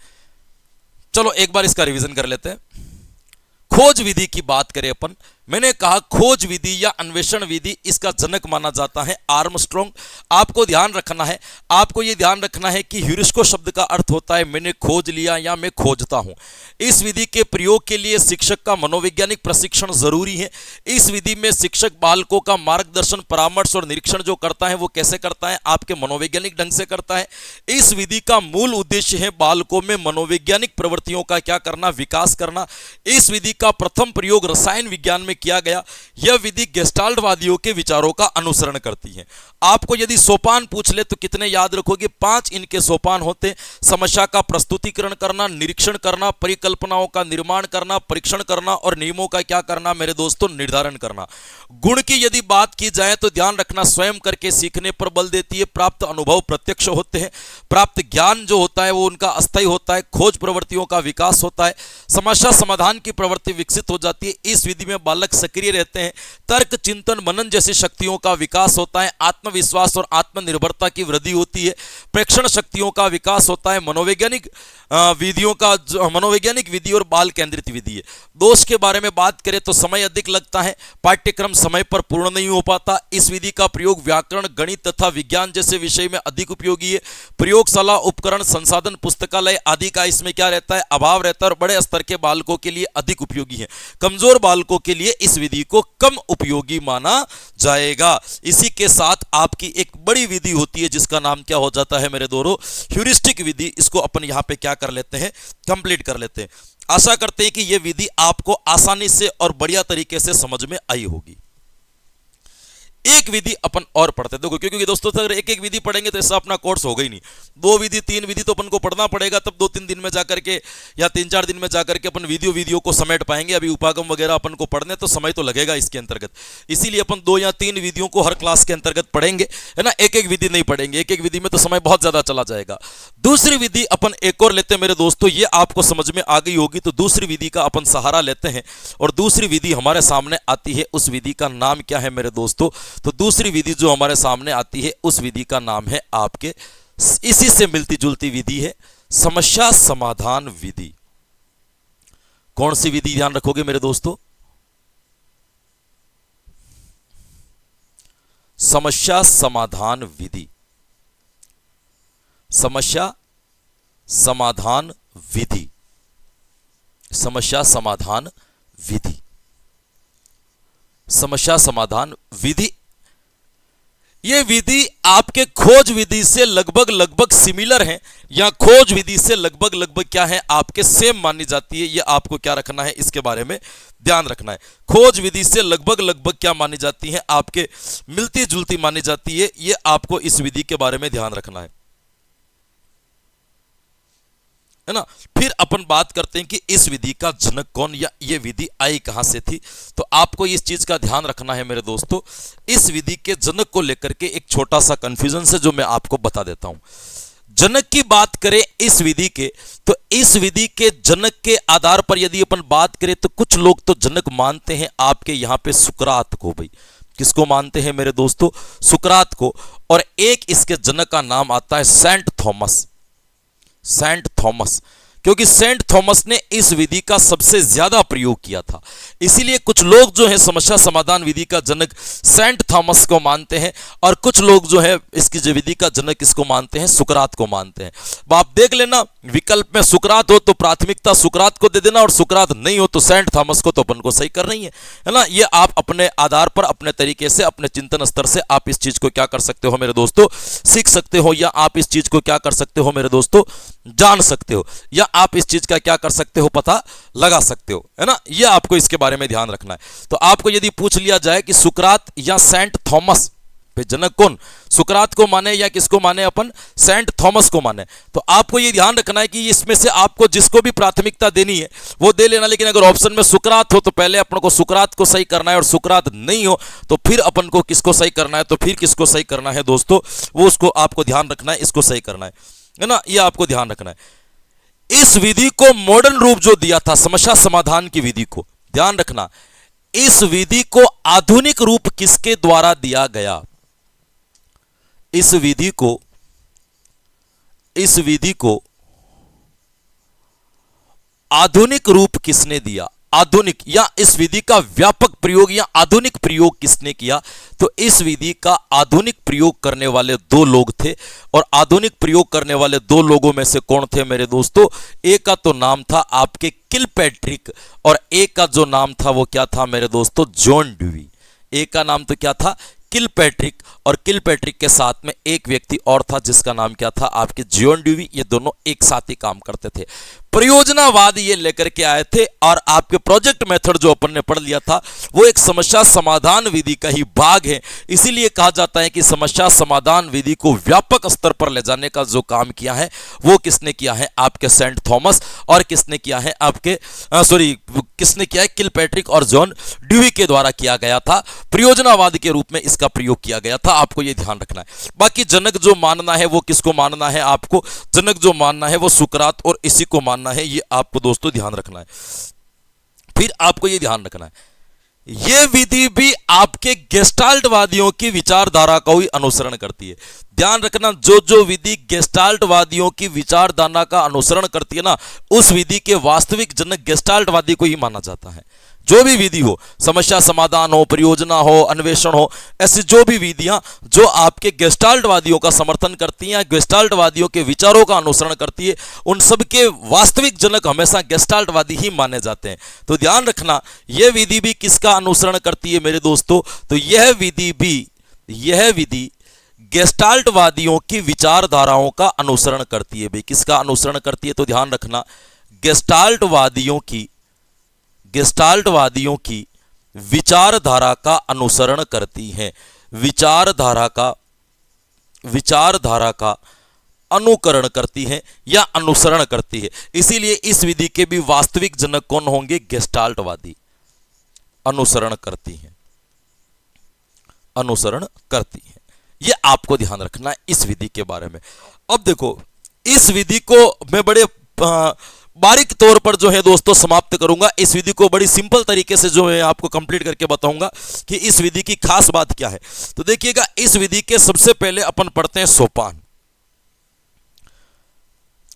चलो एक बार इसका रिवीजन कर लेते हैं। खोज विधि की बात करें अपन, मैंने कहा खोज विधि या अन्वेषण विधि इसका जनक माना जाता है आर्मस्ट्रॉन्ग। आपको ध्यान रखना है, आपको यह ध्यान रखना है कि ह्यूरिस्को शब्द का अर्थ होता है मैंने खोज लिया या मैं खोजता हूं। इस विधि के प्रयोग के लिए शिक्षक का मनोवैज्ञानिक प्रशिक्षण जरूरी है। इस विधि में शिक्षक बालकों का मार्गदर्शन, परामर्श और निरीक्षण जो करता है वो कैसे करता है, आपके मनोवैज्ञानिक ढंग से करता है। इस विधि का मूल उद्देश्य है बालकों में मनोवैज्ञानिक प्रवृत्तियों का क्या करना, विकास करना। इस विधि का प्रथम प्रयोग रसायन विज्ञान में किया गया। यह विधि गेस्टाल्टवादियों के विचारों का अनुसरण करती है। आपको यदि सोपान पूछ ले तो कितने याद रखोगे, 5 इनके सोपान होते। समस्या का प्रस्तुतिकरण करना, निरीक्षण करना, परिकल्पनाओं का निर्माण करना, परीक्षण करना और नियमों का क्या करना मेरे दोस्तों, निर्धारण करना। गुण की यदि बात की जाए तो ध्यान रखना, स्वयं करके सीखने पर बल देती है। प्राप्त अनुभव प्रत्यक्ष होते हैं। प्राप्त ज्ञान जो होता है वो उनका अस्थायी होता है। खोज प्रवृत्तियों का विकास होता है। समस्या समाधान की प्रवृत्ति विकसित हो जाती है। इस विधि में बालक सक्रिय रहते हैं। तर्क, चिंतन, मनन जैसी शक्तियों का विकास होता है। आत्मविश्वास और आत्मनिर्भरता की वृद्धि होती है। प्रेक्षण शक्तियों का विकास होता है। मनोवैज्ञानिक विधियों का, मनोवैज्ञानिक विधि और बाल केंद्रित विधि है। दोष के बारे में बात करें तो समय अधिक लगता है, पाठ्यक्रम समय पर पूर्ण नहीं हो पाता। इस विधि का प्रयोग व्याकरण, गणित तथा विज्ञान जैसे विषय में अधिक उपयोगी है। प्रयोगशाला, उपकरण, संसाधन, पुस्तकालय आदि का इसमें क्या रहता है, अभाव रहता है और बड़े स्तर के बालकों के लिए अधिक उपयोगी है। कमजोर बालकों के लिए इस विधि को कम उपयोगी माना जाएगा। इसी के साथ आपकी एक बड़ी विधि होती है जिसका नाम क्या हो जाता है मेरे दोस्तों, ह्यूरिस्टिक विधि। इसको अपन यहां पे क्या कर लेते हैं, कंप्लीट कर लेते हैं। आशा करते हैं कि यह विधि आपको आसानी से और बढ़िया तरीके से समझ में आई होगी। एक विधि अपन और पढ़ते, देखो क्योंकि दोस्तों अगर एक एक विधि पढ़ेंगे तो ऐसा अपना कोर्स होगा ही नहीं। 2 विधि 3 विधि तो अपन को पढ़ना पड़ेगा, तब 2-3 दिन में जाकर के या 3-4 दिन में जाकर के अपन वीडियो को समेट पाएंगे। अभी उपागम वगैरह अपन को पढ़ने तो समय तो लगेगा इसके अंतर्गत, इसीलिए अपन 2 या 3 विधियों को हर क्लास के अंतर्गत पढ़ेंगे, है ना। एक एक विधि नहीं पढ़ेंगे, एक एक विधि में तो समय बहुत ज्यादा चला जाएगा। दूसरी विधि अपन एक और लेते हैं मेरे दोस्तों, ये आपको समझ में आ गई होगी। तो दूसरी विधि का अपन सहारा लेते हैं और दूसरी विधि हमारे सामने आती है। उस विधि का नाम क्या है मेरे दोस्तों, तो दूसरी विधि जो हमारे सामने आती है उस विधि का नाम है आपके, इसी से मिलती जुलती विधि है, समस्या समाधान विधि। कौन सी विधि ध्यान रखोगे मेरे दोस्तों, समस्या समाधान विधि। समस्या समाधान विधि, समस्या समाधान विधि, समस्या समाधान विधि। यह विधि आपके खोज विधि से लगभग सिमिलर है, या खोज विधि से लगभग क्या है, आपके सेम मानी जाती है। यह आपको क्या रखना है, इसके बारे में ध्यान रखना है। खोज विधि से लगभग क्या मानी जाती है, आपके मिलती जुलती मानी जाती है। यह आपको इस विधि के बारे में ध्यान रखना है ना। फिर अपन बात करते हैं कि इस विधि का जनक कौन या ये विधि आई कहां से थी, तो आपको इस चीज का ध्यान रखना है मेरे दोस्तों। इस विधि के जनक को लेकर के एक छोटा सा कंफ्यूजन है जो मैं आपको बता देता हूं। जनक की बात करें इस विधि के, तो इस विधि के जनक के आधार पर यदि अपन बात करें तो कुछ लोग तो जनक मानते हैं आपके यहां पे सुकरात को। भाई किसको मानते हैं मेरे दोस्तों? सुकरात को। और एक इसके जनक का नाम आता है सेंट थॉमस। सेंट थॉमस, क्योंकि सेंट थॉमस ने इस विधि का सबसे ज्यादा प्रयोग किया था, इसीलिए कुछ लोग जो है समस्या समाधान विधि का जनक सेंट थॉमस को मानते हैं और कुछ लोग जो है इसकी जो विधि का जनक किसको मानते हैं? सुकरात को मानते हैं। अब आप देख लेना, विकल्प में सुकरात हो तो प्राथमिकता सुकरात को दे देना और सुकरात नहीं हो तो सेंट थॉमस को, तो अपन को सही करना ही है ना। ये आप अपने आधार पर अपने तरीके से अपने चिंतन स्तर से आप इस चीज को क्या कर सकते हो मेरे दोस्तों? सीख सकते हो, या आप इस चीज को क्या कर सकते हो मेरे दोस्तों? जान सकते हो, या आप इस चीज का क्या कर सकते हो? पता लगा सकते हो, है ना। यह आपको इसके बारे में ध्यान रखना है। तो आपको यदि पूछ लिया जाए कि सुकरात या सेंट थॉमस पे जनक कौन, सुकरात को माने या किसको माने? अपन सेंट थॉमस को माने। तो आपको यह ध्यान रखना है कि इसमें से आपको जिसको भी प्राथमिकता देनी है वो दे लेना, लेकिन अगर ऑप्शन में सुकरात हो तो पहले अपन को सुकरात को सही करना है, और सुकरात नहीं हो तो फिर अपन को किसको सही करना है? तो फिर किसको सही करना है दोस्तों? वो उसको आपको ध्यान रखना है, इसको सही करना है ना। यह आपको ध्यान रखना है। इस विधि को मॉडर्न रूप जो दिया था समस्या समाधान की विधि को, ध्यान रखना, इस विधि को आधुनिक रूप किसके द्वारा दिया गया? इस विधि को आधुनिक रूप किसने दिया? आधुनिक या इस विधि का व्यापक प्रयोग या आधुनिक प्रयोग किसने किया? तो इस विधि का आधुनिक प्रयोग करने वाले दो लोग थे, और आधुनिक प्रयोग करने वाले दो लोगों में से कौन थे मेरे दोस्तों? एक का तो नाम था आपके किलपैट्रिक, और एक का जो नाम था वो क्या था मेरे दोस्तों? John dewy. एक का नाम तो क्या था? किलपैट्रिक, और किलपैट्रिक के साथ में एक व्यक्ति और था जिसका नाम क्या था? आपके जॉन ड्यूई। ये दोनों एक साथ ही काम करते थे। प्रयोजनावाद ये लेकर के आए थे, और आपके प्रोजेक्ट मेथड जो अपन ने पढ़ लिया था वो एक समस्या समाधान विधि का ही भाग है। इसीलिए कहा जाता है कि समस्या समाधान विधि को व्यापक स्तर पर ले जाने का जो काम किया है वो किसने किया है? आपके सेंट थॉमस, और किसने किया है? आपके किसने किया है? किलपैट्रिक और जॉन ड्यूई के द्वारा किया गया था। प्रयोजनावाद के रूप में इसका प्रयोग किया गया था, आपको यह ध्यान रखना है। बाकी जनक जो मानना है वो किसको मानना है? आपको जनक जो मानना है वो सुकरात और इसी को मानना है, ये आपको दोस्तों ध्यान रखना है। फिर आपको ये ध्यान रखना है, ये विधि भी आपके गेस्टाल्टवादियों की विचारधारा का ही अनुसरण करती है। ध्यान रखना, जो जो विधि गेस्टाल्टवादियों की विचारधारा का अनुसरण करती है ना, उस विधि के वास्तविक जनक गेस्टाल्टवादी को ही माना जाता है। जो भी विधि हो, समस्या समाधान हो, परियोजना हो, अन्वेषण हो, ऐसी जो भी विधियां जो आपके गेस्टाल्टवादियों का समर्थन करती हैं, गेस्टाल्टवादियों के विचारों का अनुसरण करती है, उन सब के वास्तविक जनक हमेशा गेस्टाल्टवादी ही माने जाते हैं। तो ध्यान रखना, यह विधि भी किसका अनुसरण करती है मेरे दोस्तों? तो यह विधि गेस्टाल्टवादियों की विचारधाराओं का अनुसरण करती है। भाई किसका अनुसरण करती है? तो ध्यान रखना, गेस्टाल्टवादियों की विचारधारा का अनुसरण करती है। विचारधारा का अनुकरण करती है या अनुसरण करती है। इसीलिए इस विधि के भी वास्तविक जनक कौन होंगे? गेस्टाल्टवादी। अनुसरण करती है। यह आपको ध्यान रखना है इस विधि के बारे में। अब देखो, इस विधि को मैं बड़े बारीक तौर पर जो है दोस्तों समाप्त करूंगा। इस विधि को बड़ी सिंपल तरीके से जो है आपको कंप्लीट करके बताऊंगा कि इस विधि की खास बात क्या है। तो देखिएगा, इस विधि के सबसे पहले अपन पढ़ते हैं सोपान।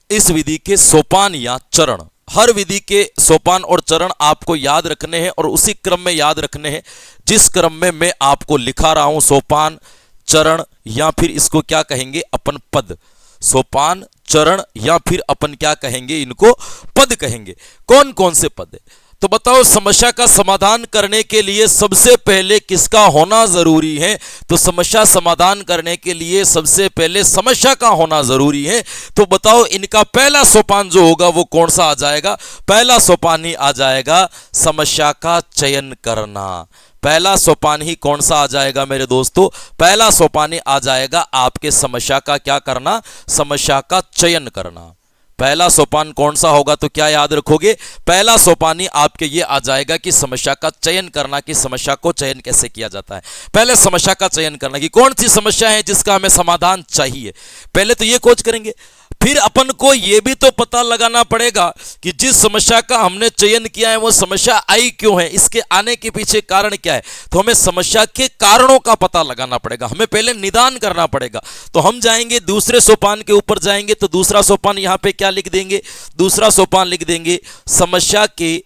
इस विधि के सोपान या चरण, हर विधि के सोपान और चरण आपको याद रखने हैं और उसी क्रम में याद रखने हैं जिस क्रम में मैं आपको लिखा रहा हूं। सोपान, चरण, या फिर इसको क्या कहेंगे अपन? पद। सोपान, चरण, या फिर अपन क्या कहेंगे? इनको पद कहेंगे। कौन कौन से पद है? तो बताओ, समस्या का समाधान करने के लिए सबसे पहले किसका होना जरूरी है? तो समस्या समाधान करने के लिए सबसे पहले समस्या का होना जरूरी है। तो बताओ, इनका पहला सोपान जो होगा वो कौन सा आ जाएगा? पहला सोपान ही आ जाएगा समस्या का चयन करना। पहला सोपान ही कौन सा आ जाएगा मेरे दोस्तों? पहला सोपान ही आ जाएगा आपके समस्या का क्या करना? समस्या का चयन करना। पहला सोपान कौन सा होगा, तो क्या याद रखोगे, पहला सोपान ही आपके ये आ जाएगा कि समस्या का चयन करना, कि समस्या को चयन कैसे किया जाता है। पहले समस्या का चयन करना कि कौन सी समस्या है जिसका हमें समाधान चाहिए, पहले तो ये खोज करेंगे। फिर अपन को यह भी तो पता लगाना पड़ेगा कि जिस समस्या का हमने चयन किया है वो समस्या आई क्यों है, इसके आने के पीछे कारण क्या है। तो हमें समस्या के कारणों का पता लगाना पड़ेगा, हमें पहले निदान करना पड़ेगा। तो हम जाएंगे दूसरे सोपान के ऊपर जाएंगे, तो दूसरा सोपान यहां पे क्या लिख देंगे, दूसरा सोपान लिख देंगे समस्या के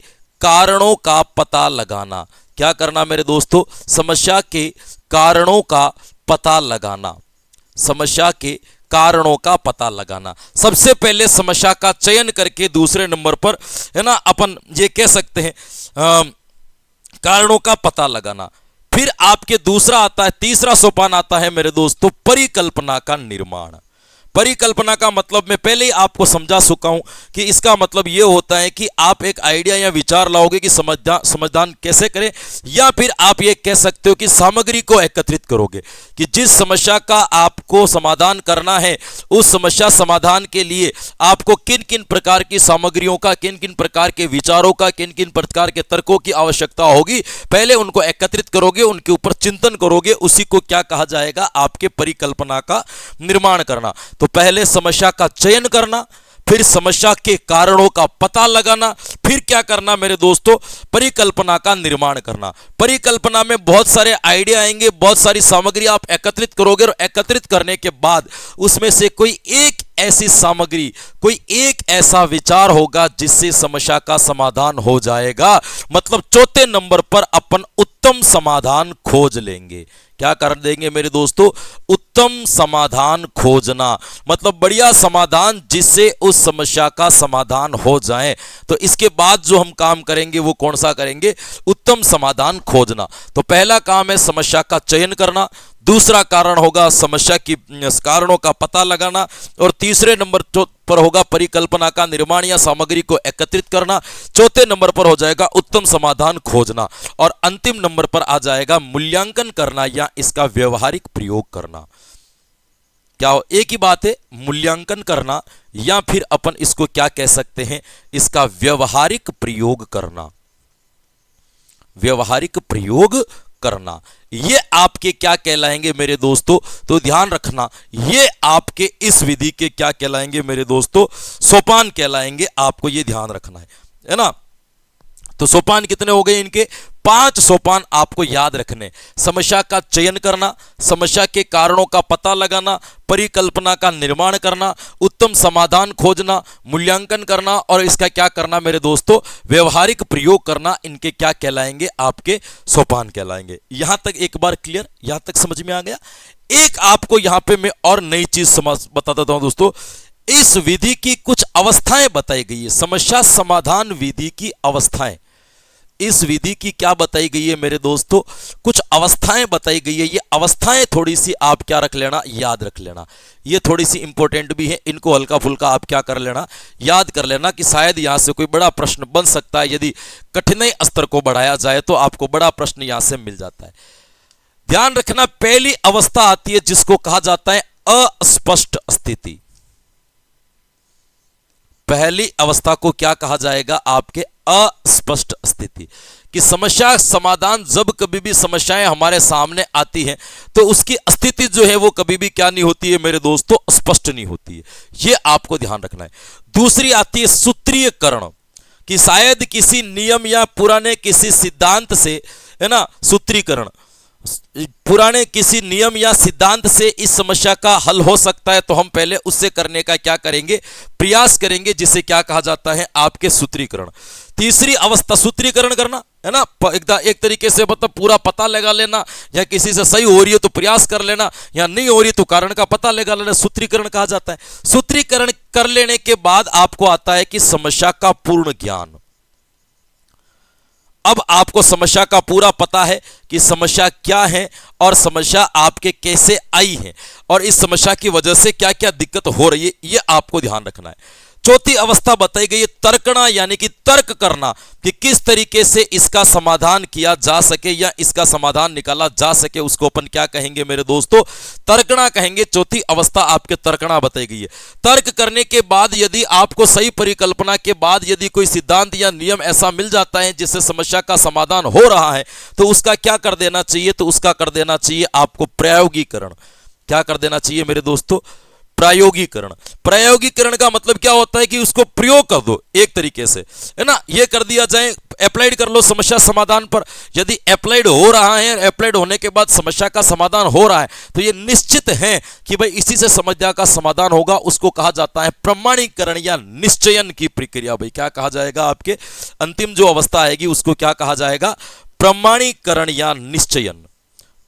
कारणों का पता लगाना। क्या करना मेरे दोस्तों, समस्या के कारणों का पता लगाना, समस्या के कारणों का पता लगाना। सबसे पहले समस्या का चयन करके दूसरे नंबर पर है ना अपन ये कह सकते हैं कारणों का पता लगाना। फिर आपके दूसरा आता है, तीसरा सोपान आता है मेरे दोस्तों परिकल्पना का निर्माण। परिकल्पना का मतलब मैं पहले ही आपको समझा चुका हूं कि इसका मतलब यह होता है कि आप एक आइडिया या विचार लाओगे कि समाधान कैसे करें, या फिर आप ये कह सकते हो कि सामग्री को एकत्रित करोगे कि जिस समस्या का आपको समाधान करना है उस समस्या समाधान के लिए आपको किन किन प्रकार की सामग्रियों का, किन किन प्रकार के विचारों का, किन किन प्रकार के तर्कों की आवश्यकता होगी, पहले उनको एकत्रित करोगे, उनके ऊपर चिंतन करोगे, उसी को क्या कहा जाएगा, आपके परिकल्पना का निर्माण करना। तो पहले समस्या का चयन करना, फिर समस्या के कारणों का पता लगाना, फिर क्या करना मेरे दोस्तों, परिकल्पना का निर्माण करना। परिकल्पना में बहुत सारे आइडिया आएंगे, बहुत सारी सामग्री आप एकत्रित करोगे और एकत्रित करने के बाद उसमें से कोई एक ऐसी सामग्री, कोई एक ऐसा विचार होगा जिससे समस्या का समाधान हो जाएगा। मतलब चौथे नंबर पर अपन उत्तम समाधान खोज लेंगे। क्या कर देंगे मेरे दोस्तों, उत्तम समाधान खोजना, मतलब बढ़िया समाधान जिससे उस समस्या का समाधान हो जाए। तो इसके बाद जो हम काम करेंगे वो कौन सा करेंगे, उत्तम समाधान खोजना। तो पहला काम है समस्या का चयन करना, दूसरा कारण होगा समस्या की कारणों का पता लगाना, और तीसरे नंबर पर होगा परिकल्पना का निर्माण या सामग्री को एकत्रित करना, चौथे नंबर पर हो जाएगा उत्तम समाधान खोजना, और अंतिम नंबर पर आ जाएगा मूल्यांकन करना या इसका व्यवहारिक प्रयोग करना। क्या हो, एक ही बात है, मूल्यांकन करना या फिर अपन इसको क्या कह सकते हैं, इसका व्यवहारिक प्रयोग करना, व्यवहारिक प्रयोग करना। ये आपके क्या कहलाएंगे मेरे दोस्तों, तो ध्यान रखना, ये आपके इस विधि के क्या कहलाएंगे मेरे दोस्तों, सोपान कहलाएंगे। आपको ये ध्यान रखना है ना। तो सोपान कितने हो गए इनके, 5 सोपान आपको याद रखने। समस्या का चयन करना, समस्या के कारणों का पता लगाना, परिकल्पना का निर्माण करना, उत्तम समाधान खोजना, मूल्यांकन करना, और इसका क्या करना मेरे दोस्तों, व्यवहारिक प्रयोग करना। इनके क्या कहलाएंगे, आपके सोपान कहलाएंगे। यहां तक एक बार क्लियर, यहां तक समझ में आ गया। एक आपको यहां पे मैं और नई चीज बता देता हूं दोस्तों, इस विधि की कुछ अवस्थाएं बताई गई है, समस्या समाधान विधि की अवस्थाएं। इस विधि की क्या बताई गई है मेरे दोस्तों, कुछ अवस्थाएं बताई गई है। ये अवस्थाएं थोड़ी सी आप क्या रख लेना, याद रख लेना। ये थोड़ी सी इंपॉर्टेंट भी है, इनको हल्का फुल्का आप क्या कर लेना, याद कर लेना, कि शायद यहां से कोई बड़ा प्रश्न बन सकता है। यदि कठिनाई स्तर को बढ़ाया जाए तो आपको बड़ा प्रश्न यहां से मिल जाता है। ध्यान रखना, पहली अवस्था आती है जिसको कहा जाता है अस्पष्ट स्थिति। पहली अवस्था को क्या कहा जाएगा, आपके अस्पष्ट स्थिति, कि समस्या समाधान, जब कभी भी समस्याएं हमारे सामने आती हैं तो उसकी स्थिति जो है वो कभी भी क्या नहीं होती है मेरे दोस्तों, स्पष्ट नहीं होती है। ये आपको ध्यान रखना है। दूसरी आती है सूत्रीयकरण, कि शायद किसी नियम या पुराने किसी सिद्धांत से, है ना, सूत्रीकरण, पुराने किसी नियम या सिद्धांत से इस समस्या का हल हो सकता है, तो हम पहले उससे करने का क्या करेंगे, प्रयास करेंगे, जिसे क्या कहा जाता है, आपके सूत्रीकरण। तीसरी अवस्था सूत्रीकरण करना, है ना, एक तरीके से मतलब पूरा पता लगा लेना, या किसी से सही हो रही है तो प्रयास कर लेना, या नहीं हो रही तो कारण का पता लगा लेना, सूत्रीकरण कहा जाता है। सूत्रीकरण कर लेने के बाद आपको आता है कि समस्या का पूर्ण ज्ञान। अब आपको समस्या का पूरा पता है कि समस्या क्या है और समस्या आपके कैसे आई है, और इस समस्या की वजह से क्या क्या दिक्कत हो रही है, ये आपको ध्यान रखना है। चौथी अवस्था बताई गई है तर्कणा, यानी कि तर्क करना कि किस तरीके से इसका समाधान किया जा सके या इसका समाधान निकाला जा सके, उसको अपन क्या कहेंगे मेरे दोस्तों, तर्कणा कहेंगे। चौथी अवस्था आपके तर्कणा बताई गई है। तर्क करने के बाद यदि आपको सही परिकल्पना के बाद यदि कोई सिद्धांत या नियम ऐसा मिल जाता है जिससे समस्या का समाधान हो रहा है, तो उसका क्या कर देना चाहिए, तो उसका कर देना चाहिए आपको प्रायोगिकरण। क्या कर देना चाहिए मेरे दोस्तों, प्रायोगिकरण। प्रायोगिकरण का मतलब क्या होता है कि उसको प्रयोग कर दो एक तरीके से, है ना, ये कर दिया जाए, अप्लाइड कर लो समस्या समाधान पर। यदि अप्लाइड हो रहा है, अप्लाइड होने के बाद समस्या का समाधान हो रहा है, तो ये निश्चित है कि भाई इसी से समस्या का समाधान होगा। उसको कहा जाता है प्रमाणीकरण या निश्चयन की प्रक्रिया। भाई क्या कहा जाएगा, आपके अंतिम जो अवस्था आएगी उसको क्या कहा जाएगा, प्रमाणीकरण या निश्चयन।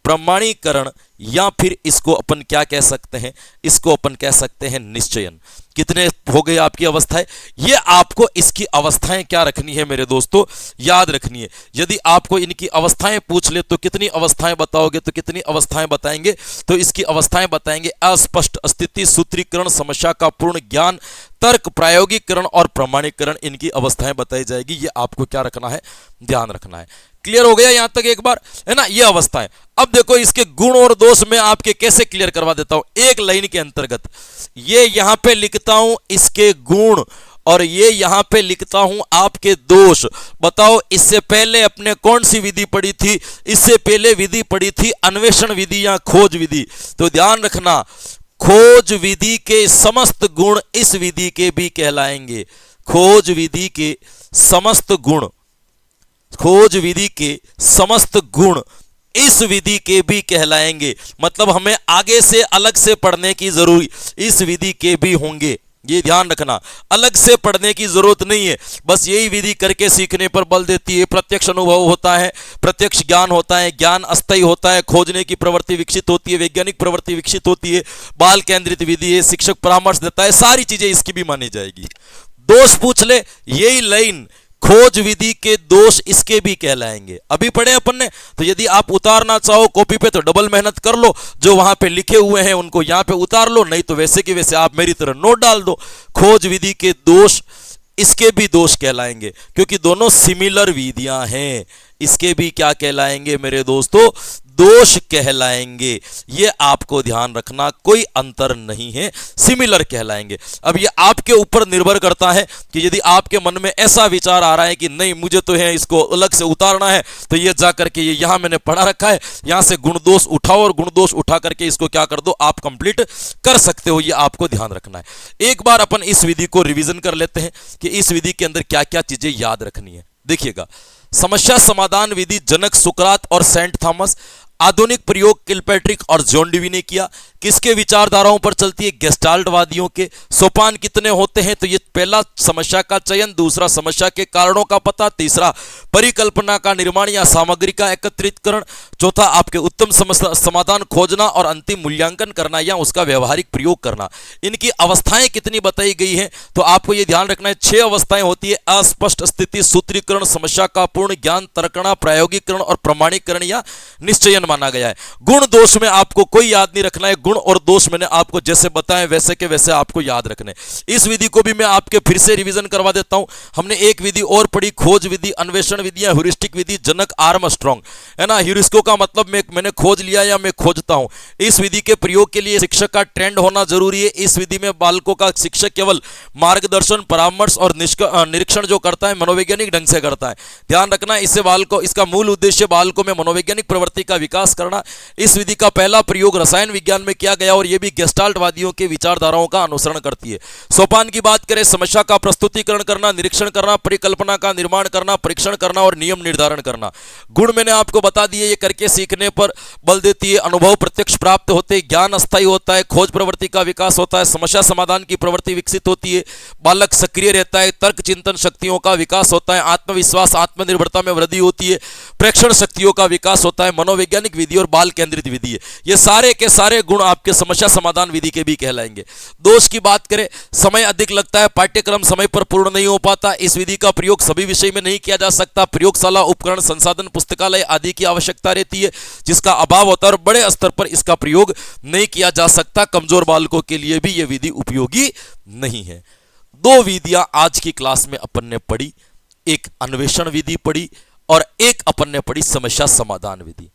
प्रमाणीकरण या फिर इसको अपन क्या कह सकते हैं, इसको अपन कह सकते हैं निश्चयन। कितने हो गए आपकी अवस्थाएं, ये आपको इसकी अवस्थाएं क्या रखनी है मेरे दोस्तों, याद रखनी है। यदि आपको इनकी अवस्थाएं पूछ ले तो कितनी अवस्थाएं बताओगे, तो कितनी अवस्थाएं बताएंगे, तो इसकी अवस्थाएं बताएंगे अस्पष्ट स्थिति, सूत्रीकरण, समस्या का पूर्ण ज्ञान, तर्क, प्रायोगिकरण और प्रमाणीकरण। इनकी अवस्थाएं बताई जाएगी। ये आपको क्या रखना है, ध्यान रखना है। क्लियर हो गया यहां तक एक बार, है ना, ये अवस्थाएं। अब देखो इसके गुण और दोष में आपके कैसे क्लियर करवा देता हूं एक लाइन के अंतर्गत। ये यहां पे लिखता हूं इसके गुण और ये यहां पे लिखता हूं आपके दोष। बताओ इससे पहले अपने कौन सी विधि पढ़ी थी, इससे पहले विधि पढ़ी थी अन्वेषण विधि या खोज विधि। तो ध्यान रखना, खोज विधि के समस्त गुण इस विधि के भी कहलाएंगे। खोज विधि के समस्त गुण, खोज विधि के समस्त गुण इस विधि के भी कहलाएंगे। मतलब हमें आगे से अलग से पढ़ने की जरूरी इस विधि के भी होंगे। ये ध्यान रखना, अलग से पढ़ने की जरूरत नहीं है, बस यही विधि करके सीखने पर बल देती है। प्रत्यक्ष अनुभव होता है, प्रत्यक्ष ज्ञान होता है, ज्ञान अस्थायी होता है, खोजने की प्रवृत्ति विकसित होती है, वैज्ञानिक प्रवृत्ति विकसित होती है, बाल केंद्रित विधि है, शिक्षक परामर्श देता है, सारी चीजें इसकी भी मानी जाएगी। दोष पूछ ले, यही लाइन, खोज विधि के दोष इसके भी कहलाएंगे। अभी पढ़े अपन ने, तो यदि आप उतारना चाहो कॉपी पे तो डबल मेहनत कर लो, जो वहां पे लिखे हुए हैं उनको यहां पे उतार लो, नहीं तो वैसे कि वैसे आप मेरी तरह नोट डाल दो। खोज विधि के दोष इसके भी दोष कहलाएंगे, क्योंकि दोनों सिमिलर विधियां हैं। इसके भी क्या कहलाएंगे मेरे दोस्तों, दोष कहलाएंगे। ये आपको ध्यान रखना, कोई अंतर नहीं है, सिमिलर कहलाएंगे। अब ये आपके ऊपर निर्भर करता है कि यदि आपके मन में ऐसा विचार आ रहा है कि नहीं मुझे तो है इसको अलग से उतारना है, तो ये जा करके ये यहां मैंने पढ़ा रखा है, यहां से गुण दोष उठाओ और गुण दोष उठा करके इसको क्या कर दो, आप कंप्लीट कर सकते हो। ये आपको ध्यान रखना है। एक बार अपन इस विधि को रिवीजन कर लेते हैं कि इस विधि के अंदर क्या क्या चीजें याद रखनी है। देखिएगा, समस्या समाधान विधि जनक सुकरात और सेंट थॉमस, आधुनिक प्रयोग किलपैट्रिक और जॉन डीवी ने किया। किसके विचारधाराओं पर चलती है, गेस्टाल्टवादियों के। सोपान कितने होते हैं, तो ये पहला समस्या का चयन, दूसरा समस्या के कारणों का पता, तीसरा परिकल्पना का निर्माण या सामग्री का एकत्रितकरण, चौथा आपके उत्तम समाधान खोजना और अंतिम मूल्यांकन करना या उसका व्यवहारिक प्रयोग करना। इनकी अवस्थाएं कितनी बताई गई हैं, तो आपको ये ध्यान रखना है 6 अवस्थाएं होती है। अस्पष्ट स्थिति, सूत्रीकरण, समस्या का पूर्ण ज्ञान, तर्कणा, प्रायोगिकरण और प्रमाणीकरण या निश्चयन माना गया है। गुण दोष में आपको कोई याद नहीं रखना है, गुण और दोष मैंने आपको जैसे बताए वैसे के वैसे आपको याद रखने। इस विधि को भी मैं आपके फिर से रिवीजन करवा देता हूं। हमने एक विधि और पढ़ी, खोज विधि, अन्वेषण विधि या ह्यूरिस्टिक विधि, जनक आर्मस्ट्रांग, है ना। ह्यूरिस्को का मतलब मैंने खोज लिया या मैं खोजता हूं। इस विधि के प्रयोग के लिए शिक्षक का ट्रेंड होना जरूरी है। इस विधि में बालकों का शिक्षक केवल मार्गदर्शन, परामर्श और निरीक्षण जो करता है मनोवैज्ञानिक ढंग से करता है। ध्यान रखना, इससे बालकों, इसका मूल उद्देश्य बालकों में मनोवैज्ञानिक प्रवृत्ति का विकास करना। इस विधि का पहला प्रयोग रसायन विज्ञान में किया गया और यह भी गेस्टाल्टवादियों के विचारधाराओं का अनुसरण करती है। सोपान की बात करें, समस्या का प्रस्तुतिकरण करना, निरीक्षण करना, परिकल्पना का निर्माण करना, परीक्षण करना और नियम निर्धारण करना। गुण मैंने आपको बता दिए, ये करके सीखने पर बल देती है। अनुभव प्रत्यक्ष प्राप्त होते, ज्ञान अस्थायी होता है, खोज प्रवृत्ति का विकास होता है, समस्या समाधान की प्रवृत्ति विकसित होती है, बालक सक्रिय रहता है, तर्क चिंतन शक्तियों का विकास होता है, आत्मविश्वास आत्मनिर्भरता में वृद्धि होती है, प्रेक्षण शक्तियों का विकास होता है, मनोवैज्ञानिक विधि और बाल केंद्रित विधि है। ये सारे के सारे गुण आपके समस्या समाधान विधि के भी कहलाएंगे। दोष की बात करें, समय अधिक लगता है, पाठ्यक्रम समय पर पूर्ण नहीं हो पाता, इस विधि का प्रयोग सभी विषय में नहीं किया जा सकता, प्रयोगशाला, उपकरण, संसाधन, पुस्तकालय आदि की आवश्यकता रहती है जिसका अभाव होता है और बड़े स्तर पर इसका प्रयोग नहीं किया जा सकता। कमजोर बालकों के लिए भी यह विधि उपयोगी नहीं है। दो विधियां आज की क्लास में अपन ने पढ़ी, एक अन्वेषण विधि पढ़ी और एक अपन ने पढ़ी समस्या समाधान विधि।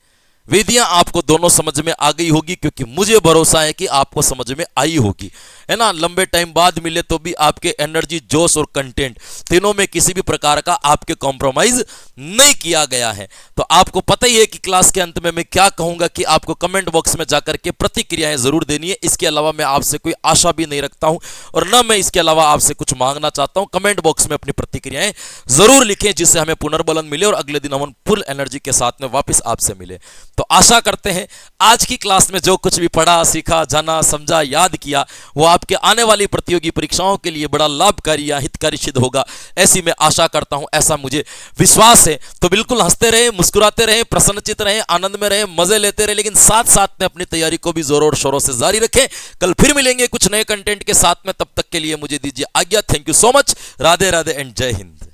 विधियां आपको दोनों समझ में आ गई होगी, क्योंकि मुझे भरोसा है कि आपको समझ में आई होगी, है ना। लंबे टाइम बाद मिले तो भी आपके एनर्जी, जोश और कंटेंट तीनों में किसी भी प्रकार का आपके कॉम्प्रोमाइज नहीं किया गया है। तो आपको पता ही है कि क्लास के अंत में मैं क्या कहूंगा कि आपको कमेंट बॉक्स में जाकर के प्रतिक्रियाएं जरूर देनी है। इसके अलावा मैं आपसे कोई आशा भी नहीं रखता हूं और ना मैं इसके अलावा आपसे कुछ मांगना चाहता हूं। कमेंट बॉक्स में अपनी प्रतिक्रियाएं जरूर लिखें, जिससे हमें पुनर्बलन मिले और अगले दिन हम फुल एनर्जी के साथ में वापस आपसे मिले। तो आशा करते हैं आज की क्लास में जो कुछ भी पढ़ा, सीखा, जाना, समझा, याद किया, वो आपके आने वाली प्रतियोगी परीक्षाओं के लिए बड़ा लाभकारी या हितकारी सिद्ध होगा, ऐसी मैं आशा करता हूं, ऐसा मुझे विश्वास है। तो बिल्कुल हंसते रहे, मुस्कुराते रहे, प्रसन्नचित रहे, आनंद में रहे, मजे लेते रहे, लेकिन साथ साथ में अपनी तैयारी को भी जोरों और शोरों से जारी रखें। कल फिर मिलेंगे कुछ नए कंटेंट के साथ में, तब तक के लिए मुझे दीजिए आज्ञा। Thank you so much. Radhe Radhe and जय हिंद।